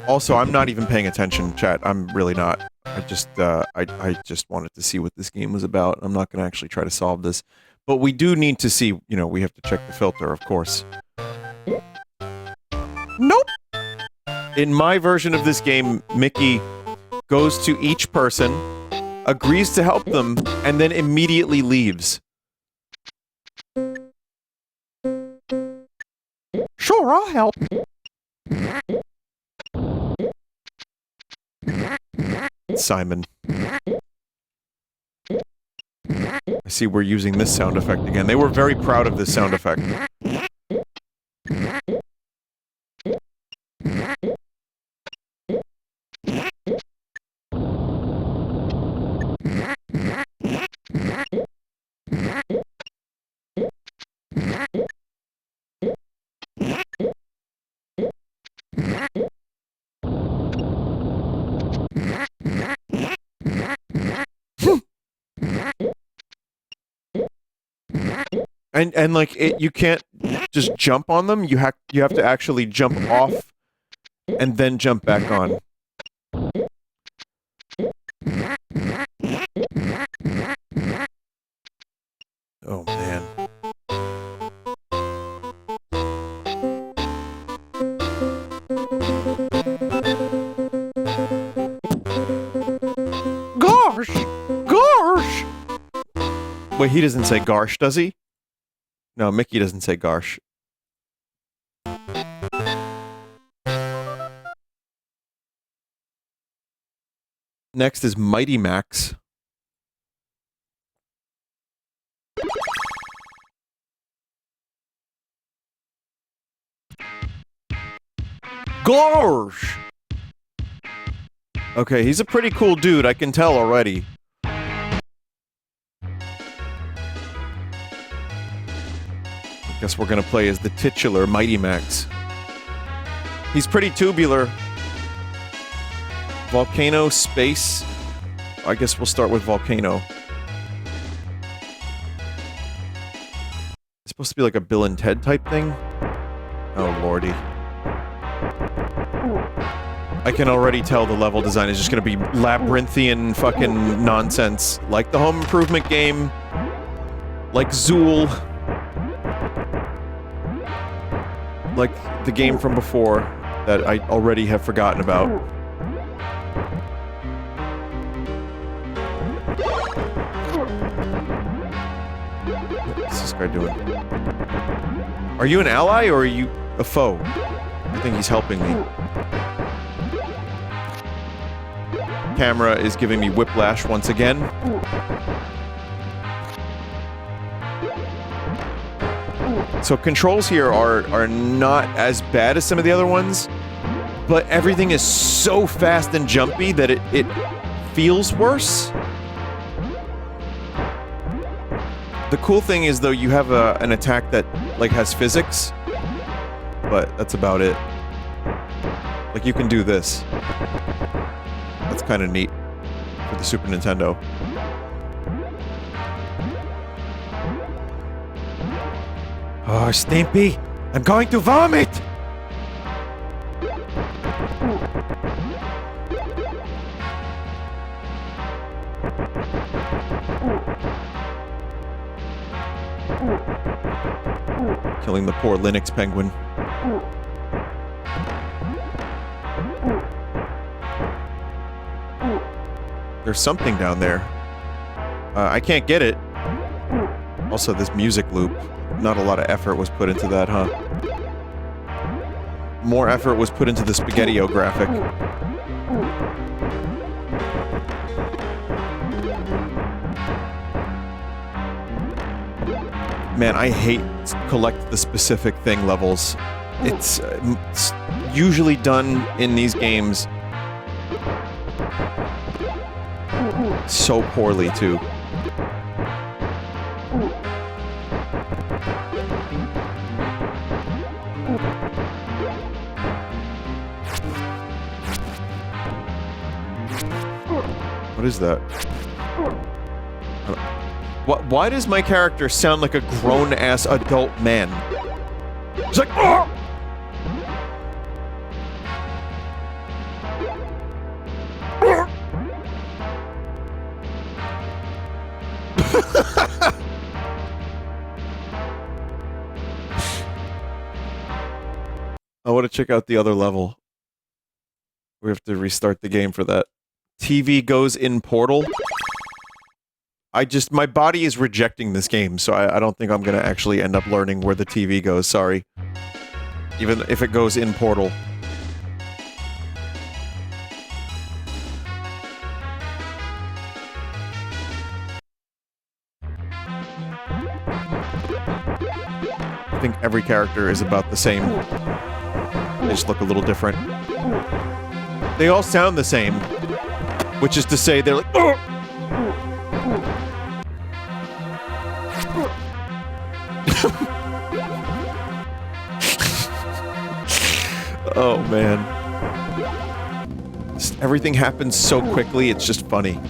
Also, I'm not even paying attention, chat. I'm really not. I just wanted to see what this game was about. I'm not going to actually try to solve this. But we do need to see, you know, we have to check the filter, of course. Nope! In my version of this game, Mickey goes to each person, agrees to help them, and then immediately leaves. Sure, I'll help. Simon. I see we're using this sound effect again. They were very proud of this sound effect. And like you can't just jump on them. You have to actually jump off and then jump back on. Oh man. Gosh! Gosh! Wait, he doesn't say Garsh, does he? No, Mickey doesn't say Garsh. Next is Mighty Max. Garsh! Okay, he's a pretty cool dude, I can tell already. Guess we're gonna play as the titular Mighty Max. He's pretty tubular. Volcano, space. I guess we'll start with Volcano. It's supposed to be like a Bill and Ted type thing? Oh lordy. I can already tell the level design is just gonna be labyrinthian fucking nonsense. Like the Home Improvement game. Like Zool. like the game from before that I already have forgotten about. What's this guy doing? Are you an ally or are you a foe? I think he's helping me. Camera is giving me whiplash once again. So controls here are not as bad as some of the other ones, but everything is so fast and jumpy that it feels worse. The cool thing is, though, you have an attack that, like, has physics, but that's about it. Like, you can do this. That's kind of neat for the Super Nintendo. Oh, Stimpy! I'm going to vomit! Killing the poor Linux penguin. There's something down there. I can't get it. Also, this music loop. Not a lot of effort was put into that, huh? More effort was put into the Spaghetti-O graphic. Man, I hate collect the specific thing levels. It's usually done in these games so poorly, too. What is that? Why does my character sound like a grown-ass adult man? It's like, oh! I want to check out the other level. We have to restart the game for that. TV goes in portal. My body is rejecting this game, so I don't think I'm gonna actually end up learning where the TV goes, sorry. Even if it goes in portal. I think every character is about the same. They just look a little different. They all sound the same, which is to say they're like, oh! Oh, man. Everything happens so quickly, it's just funny.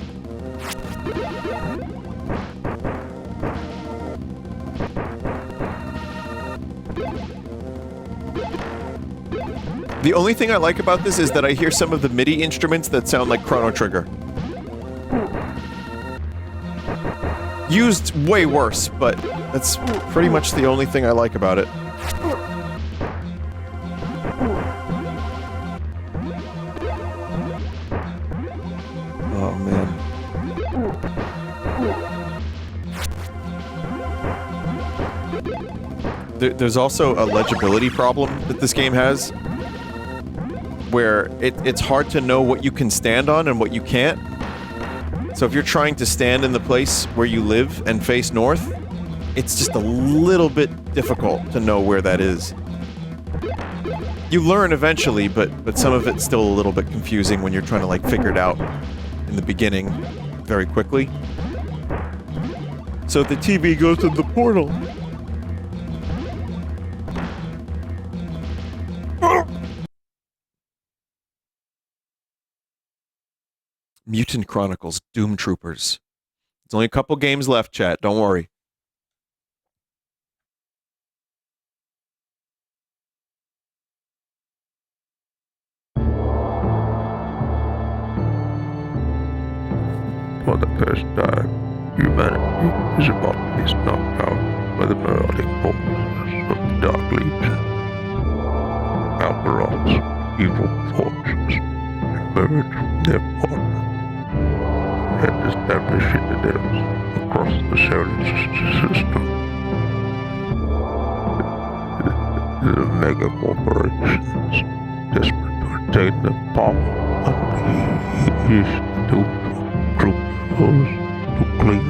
The only thing I like about this is that I hear some of the MIDI instruments that sound like Chrono Trigger. Used way worse, but that's pretty much the only thing I like about it. Oh, man. There's also a legibility problem that this game has, where it's hard to know what you can stand on and what you can't. So if you're trying to stand in the place where you live and face north, it's just a little bit difficult to know where that is. You learn eventually, but some of it's still a little bit confusing when you're trying to, like, figure it out in the beginning very quickly. So the TV goes to the portal. Mutant Chronicles, Doom Troopers. It's only a couple games left, chat. Don't worry.
For the first time, humanity is about to be knocked out by the marauding forces of the Dark Legion. corrupts evil forces emerge from their partner and establish citadels across the solar system. The mega corporations, desperate to attain their power, unleash the troopers to clean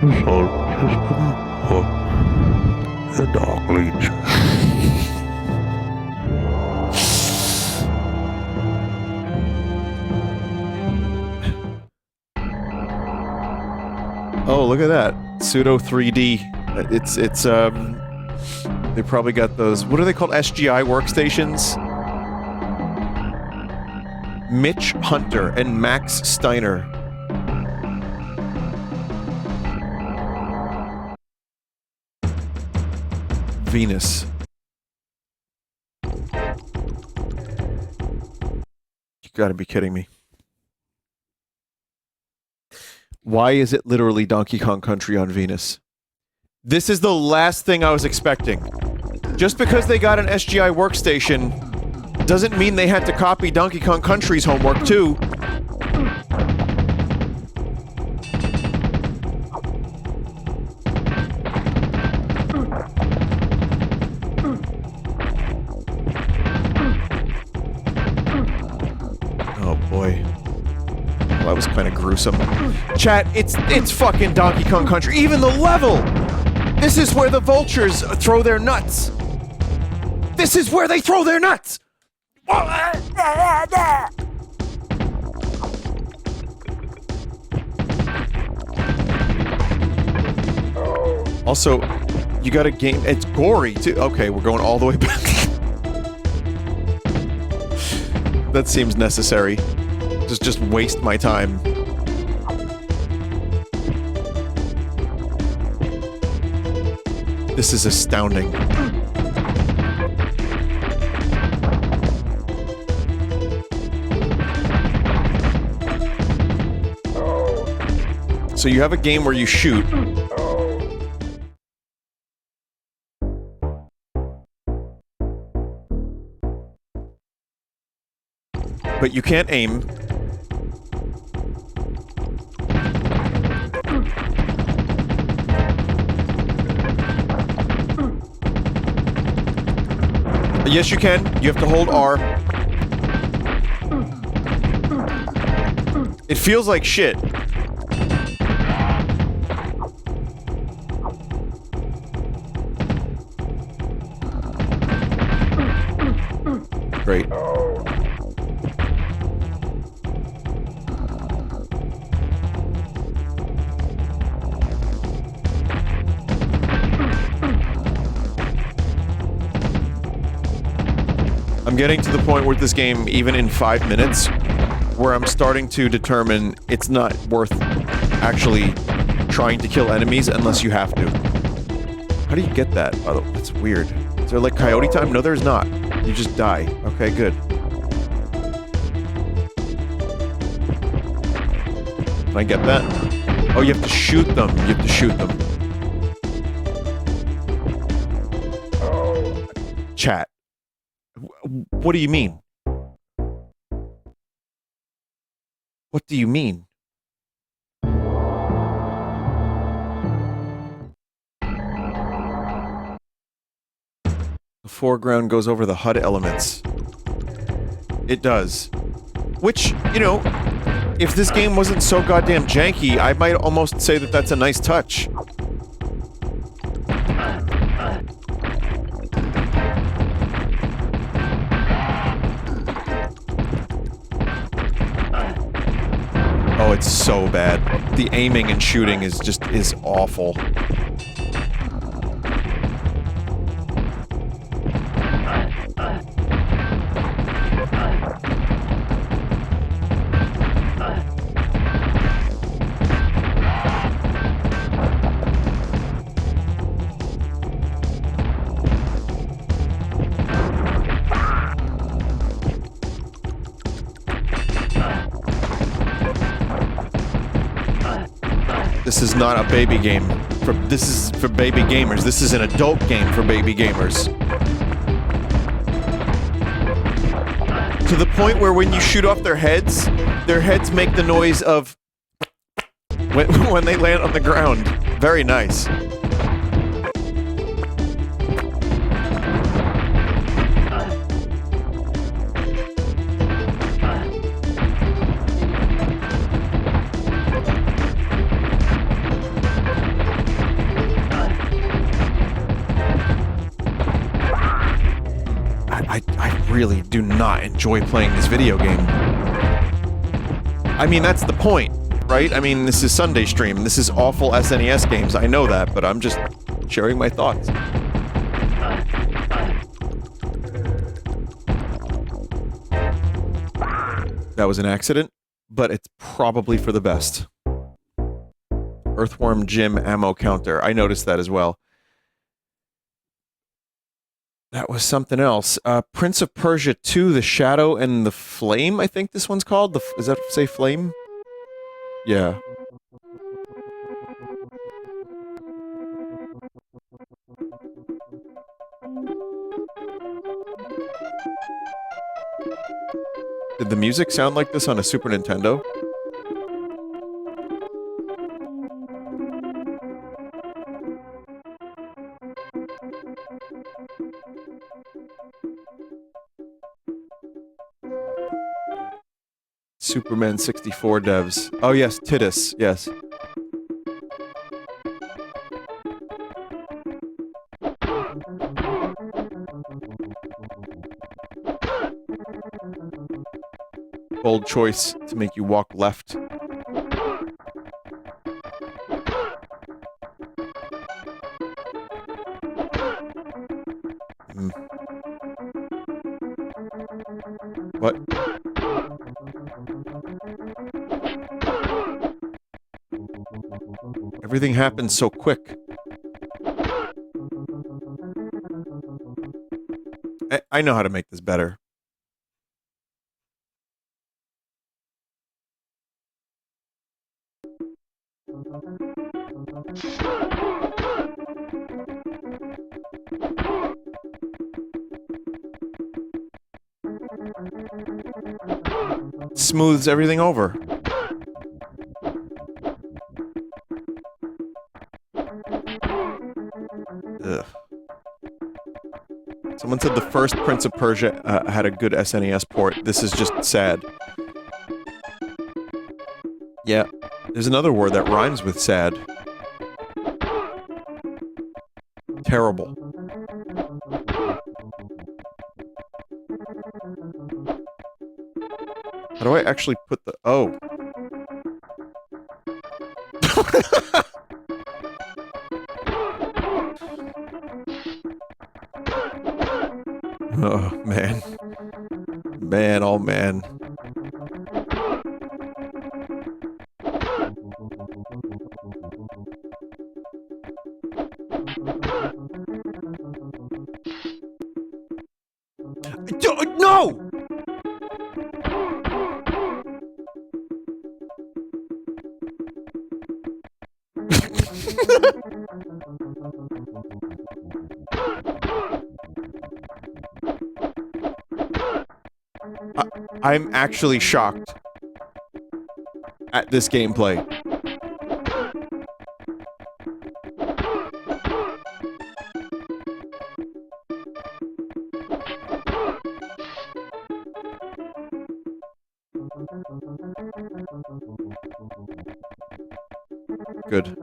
the solar system of the Dark Legion.
Oh, look at that. Pseudo 3D. They probably got those, what are they called? SGI workstations? Mitch Hunter and Max Steiner. Venus. You gotta be kidding me. Why is it literally Donkey Kong Country on Venus? This is the last thing I was expecting. Just because they got an SGI workstation doesn't mean they had to copy Donkey Kong Country's homework too. Oh boy. Well, that was kind of gruesome. Chat, it's fucking Donkey Kong Country. Even the level! This is where the vultures throw their nuts! This is where they throw their nuts! Also, you got a game... It's gory, too. Okay, we're going all the way back. That seems necessary. Just waste my time. This is astounding. So you have a game where you shoot. But you can't aim. Yes, you can. You have to hold R. It feels like shit. Great. I'm getting to the point with this game, even in 5 minutes, where I'm starting to determine it's not worth actually trying to kill enemies unless you have to. How do you get that? Oh, that's weird. Is there like coyote time? No, there's not. You just die. Okay, good. Can I get that? Oh, you have to shoot them. You have to shoot them. Chat. What do you mean? What do you mean? The foreground goes over the HUD elements. It does. Which, you know, if this game wasn't so goddamn janky, I might almost say that that's a nice touch. Oh, it's so bad. The aiming and shooting is awful. This is not a baby game. This is for baby gamers. This is an adult game for baby gamers. To the point where when you shoot off their heads make the noise of when they land on the ground. Very nice. I really do not enjoy playing this video game. I mean, that's the point, right? I mean, this is Sunday Stream. This is awful SNES games. I know that, but I'm just sharing my thoughts. That was an accident, but it's probably for the best. Earthworm Jim ammo counter. I noticed that as well. That was something else. Prince of Persia 2, The Shadow and the Flame, I think this one's called. Does that say Flame? Yeah. Did the music sound like this on a Super Nintendo? Superman 64 devs. Oh yes, Titus, yes. Bold choice to make you walk left. What? Everything happens so quick. I know how to make this better. Smooths everything over. Ugh. Someone said the first Prince of Persia had a good SNES port. This is just sad. Yeah, there's another word that rhymes with sad. Terrible. How do I actually put the... Oh. Oh, man. Man, oh man. No! I'm actually shocked at this gameplay. Good.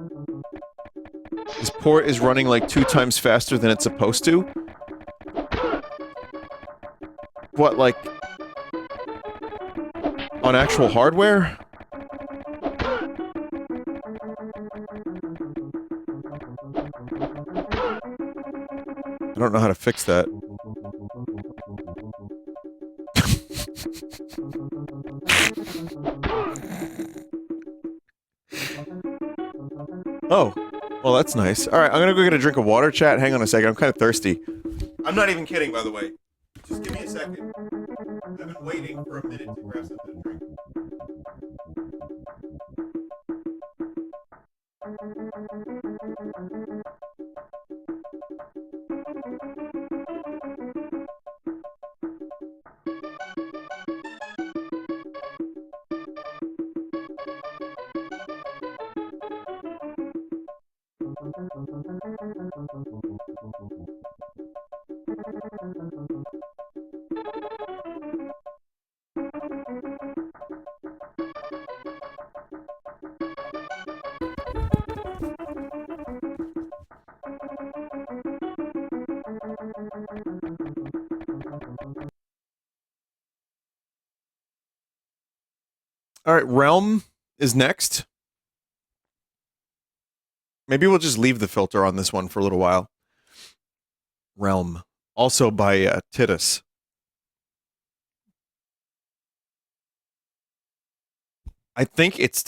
This port is running like 2 times faster than it's supposed to? What, like... on actual hardware? I don't know how to fix that. Oh, well that's nice. Alright, I'm gonna go get a drink of water, chat. Hang on a second, I'm kind of thirsty. I'm not even kidding, by the way. Just give me a second. I've been waiting for a minute to grab something to drink. All right, Realm is next. Maybe we'll just leave the filter on this one for a little while. Realm, also by Titus. I think it's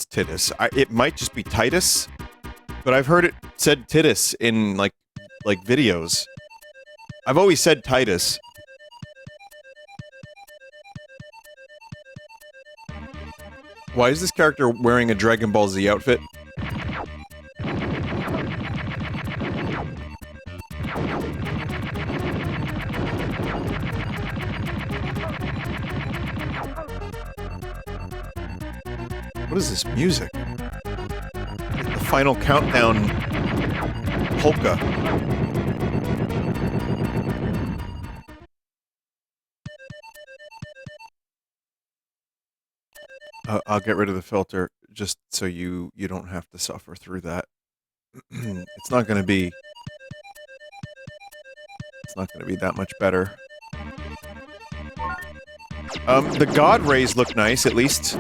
Titus. It might just be Titus, but I've heard it said Titus in like videos. I've always said Titus. Why is this character wearing a Dragon Ball Z outfit? What is this music? The final countdown polka. I'll get rid of the filter just so you don't have to suffer through that. It's not going to be that much better. The God Rays look nice, at least.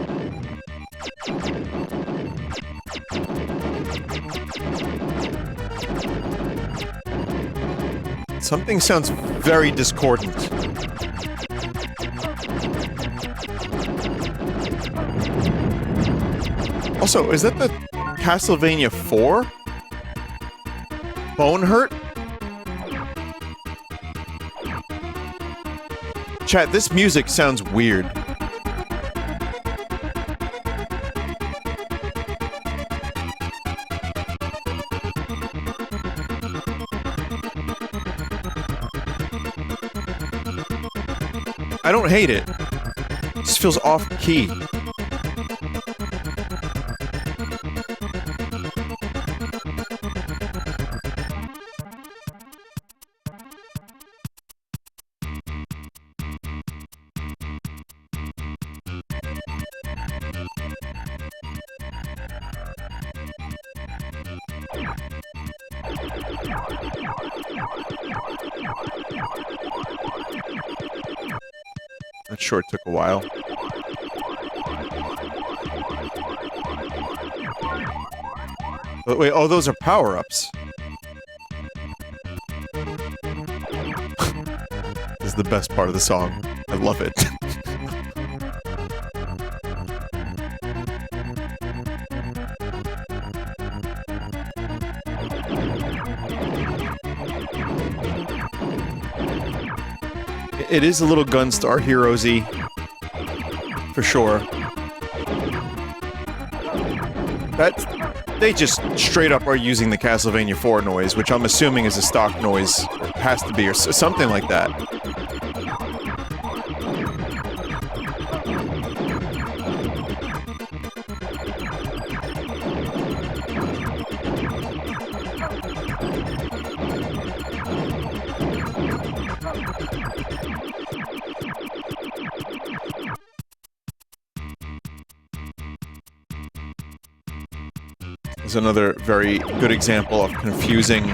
Something sounds very discordant. Also, is that the Castlevania 4? Bone Hurt? Chat, this music sounds weird. I don't hate it. It just feels off-key. That sure took a while. But wait, oh, those are power-ups. This is the best part of the song. I love it. It is a little Gunstar Heroes-y, for sure. They just straight up are using the Castlevania 4 noise, which I'm assuming is a stock noise, or has to be, or something like that. Is another very good example of confusing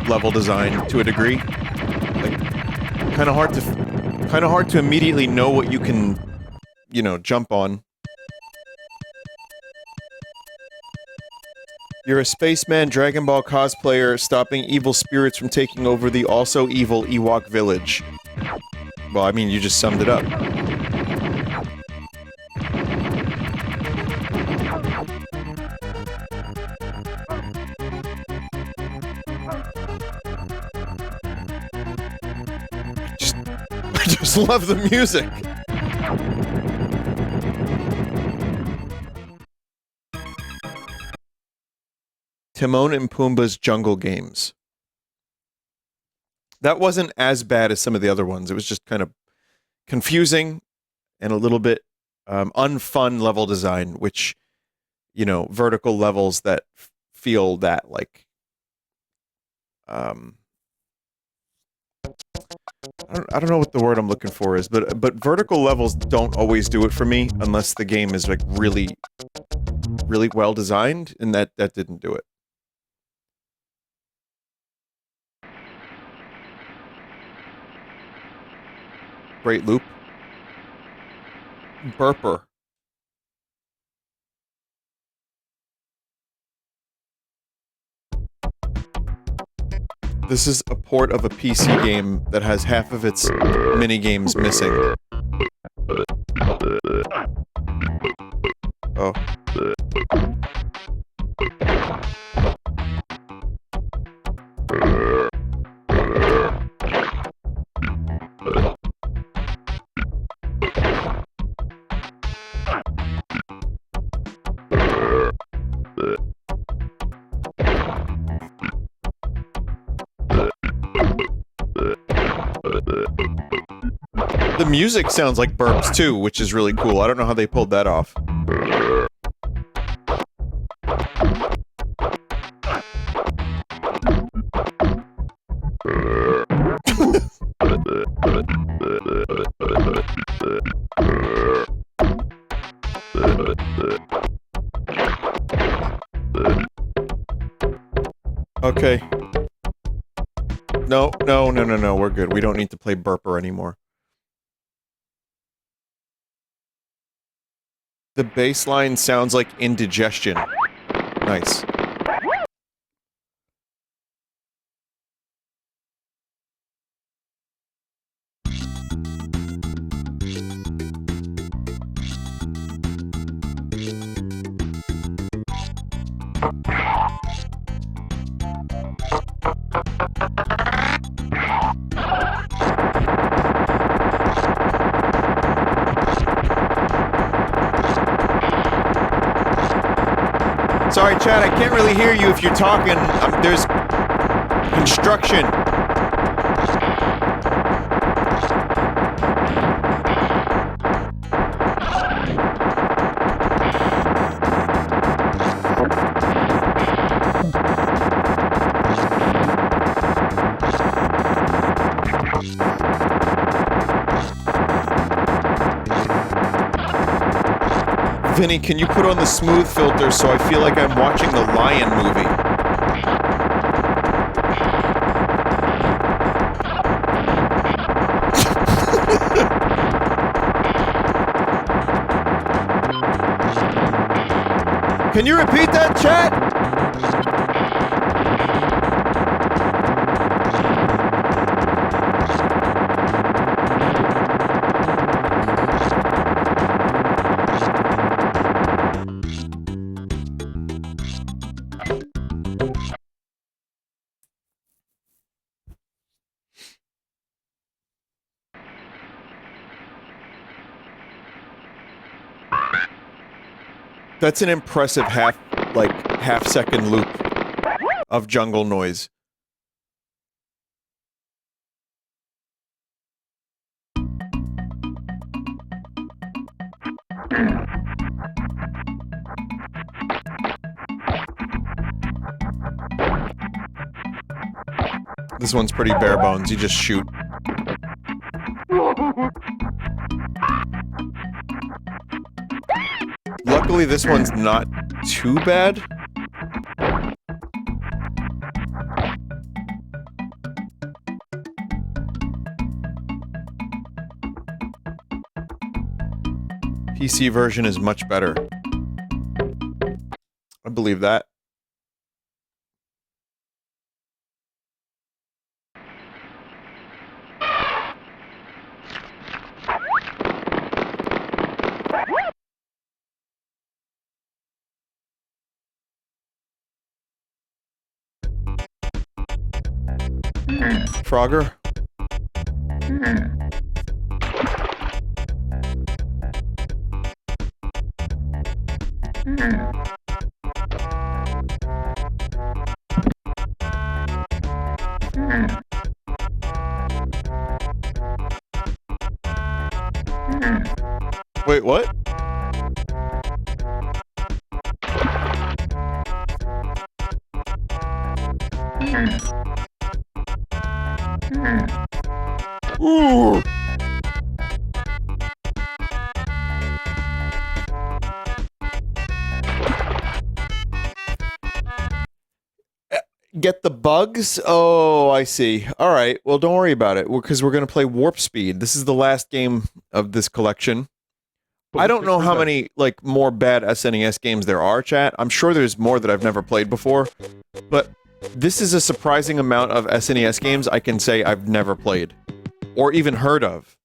level design to a degree. Like, kind of hard to immediately know what you can, you know, jump on. You're a spaceman Dragon Ball cosplayer stopping evil spirits from taking over the also evil Ewok village. Well, I mean, you just summed it up. I just love the music. Timon and Pumbaa's Jungle Games. That wasn't as bad as some of the other ones. It was just kind of confusing and a little bit unfun level design, which, you know, vertical levels that feel that like um I don't know what the word I'm looking for is, but vertical levels don't always do it for me unless the game is like really well designed, and that didn't do it. Great loop. Burper. This is a port of a PC game that has half of its mini games missing. Oh. The music sounds like burps too, which is really cool. I don't know how they pulled that off. Okay. No, we're good. We don't need to play burper anymore. The bass line sounds like indigestion. Nice. Sorry, Chad, I can't really hear you if you're talking. There's construction. Vinny, can you put on the smooth filter so I feel like I'm watching the Lion movie? Can you repeat that, chat? That's an impressive half-second loop of jungle noise. This one's pretty bare bones. You just shoot. Luckily, this one's not too bad. PC version is much better. I believe that. Frogger? Wait, what? Ooh. Get the bugs? Oh, I see. All right. Well, don't worry about it because we're going to play Warp Speed. This is the last game of this collection. I don't know how many like more bad SNES games there are, chat. I'm sure there's more that I've never played before, but this is a surprising amount of SNES games I can say I've never played or even heard of.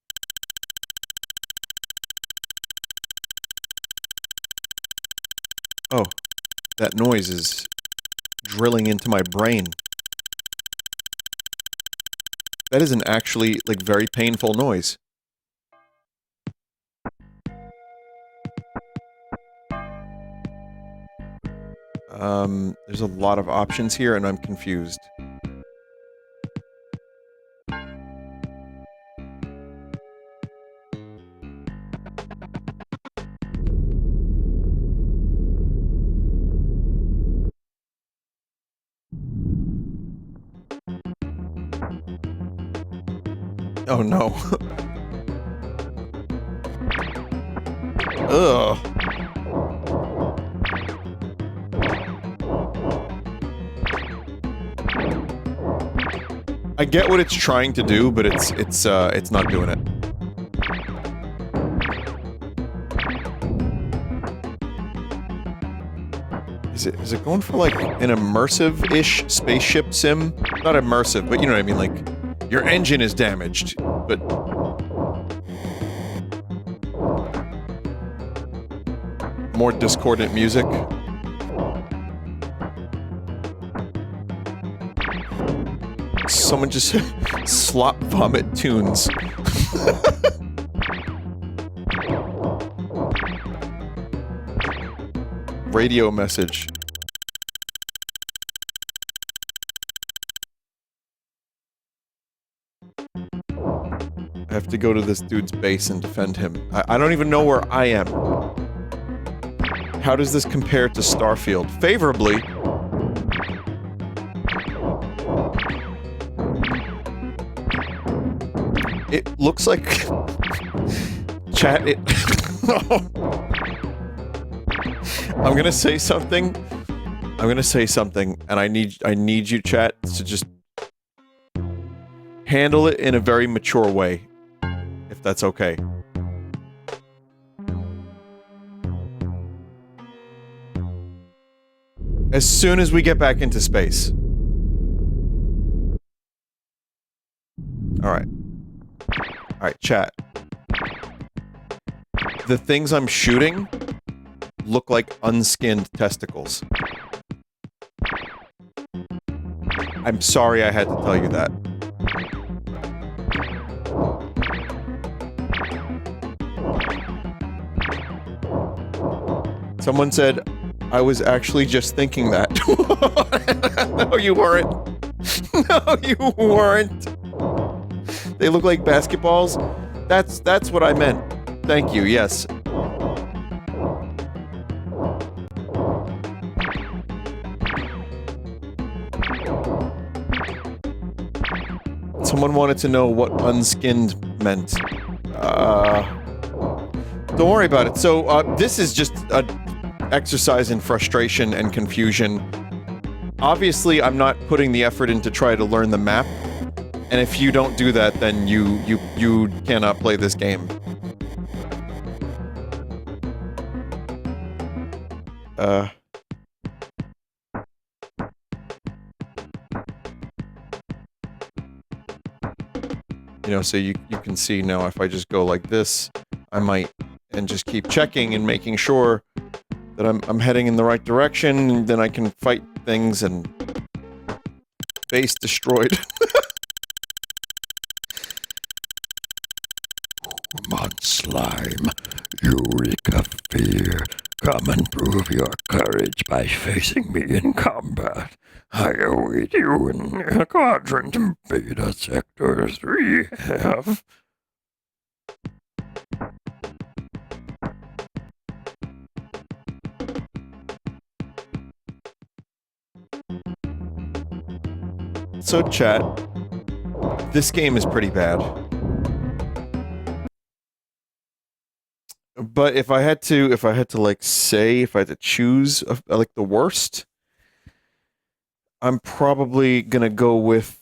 Oh, that noise is drilling into my brain. That is an actually, like, very painful noise. There's a lot of options here, and I'm confused. Oh no. Ugh. I get what it's trying to do, but it's not doing it. Is it going for like an immersive-ish spaceship sim? Not immersive, but you know what I mean, like your engine is damaged, but more discordant music. Someone just slop vomit tunes. Radio message. I have to go to this dude's base and defend him. I don't even know where I am. How does this compare to Starfield? Favorably. It looks like... Chat, it... I'm gonna say something. I'm gonna say something, and I need you, chat, to just... handle it in a very mature way. If that's okay. As soon as we get back into space. Alright. Alright, chat. The things I'm shooting look like unskinned testicles. I'm sorry I had to tell you that. Someone said, I was actually just thinking that. No, you weren't. No, you weren't. They look like basketballs? That's what I meant. Thank you, yes. Someone wanted to know what unskinned meant. Don't worry about it. So, this is just an exercise in frustration and confusion. Obviously, I'm not putting the effort in to try to learn the map. And if you don't do that, then you cannot play this game. You know, so you can see now if I just go like this, I might, and just keep checking and making sure that I'm heading in the right direction, and then I can fight things and... Base destroyed.
Come on, slime. You reek of fear. Come and prove your courage by facing me in combat. I await you in Quadrant Beta Sector 3F.
So chat, this game is pretty bad. But if I had to like say, if I had to choose like the worst, I'm probably gonna go with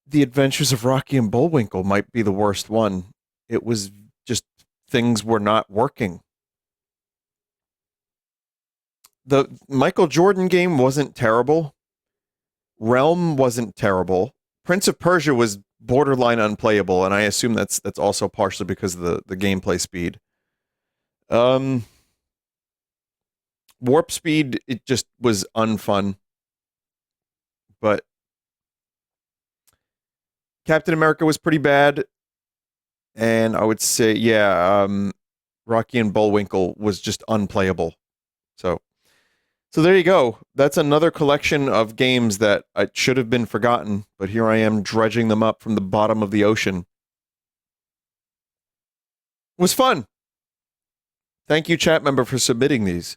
The Adventures of Rocky and Bullwinkle. Might be the worst one. It was just things were not working. The Michael Jordan game wasn't terrible. Realm wasn't terrible. Prince of Persia was borderline unplayable, and I assume that's also partially because of the gameplay speed. Warp Speed, it just was unfun. But Captain America was pretty bad, and I would say, yeah, Rocky and Bullwinkle was just unplayable. So there you go. That's another collection of games that I should have been forgotten, but here I am dredging them up from the bottom of the ocean. It was fun. Thank you, chat member, for submitting these.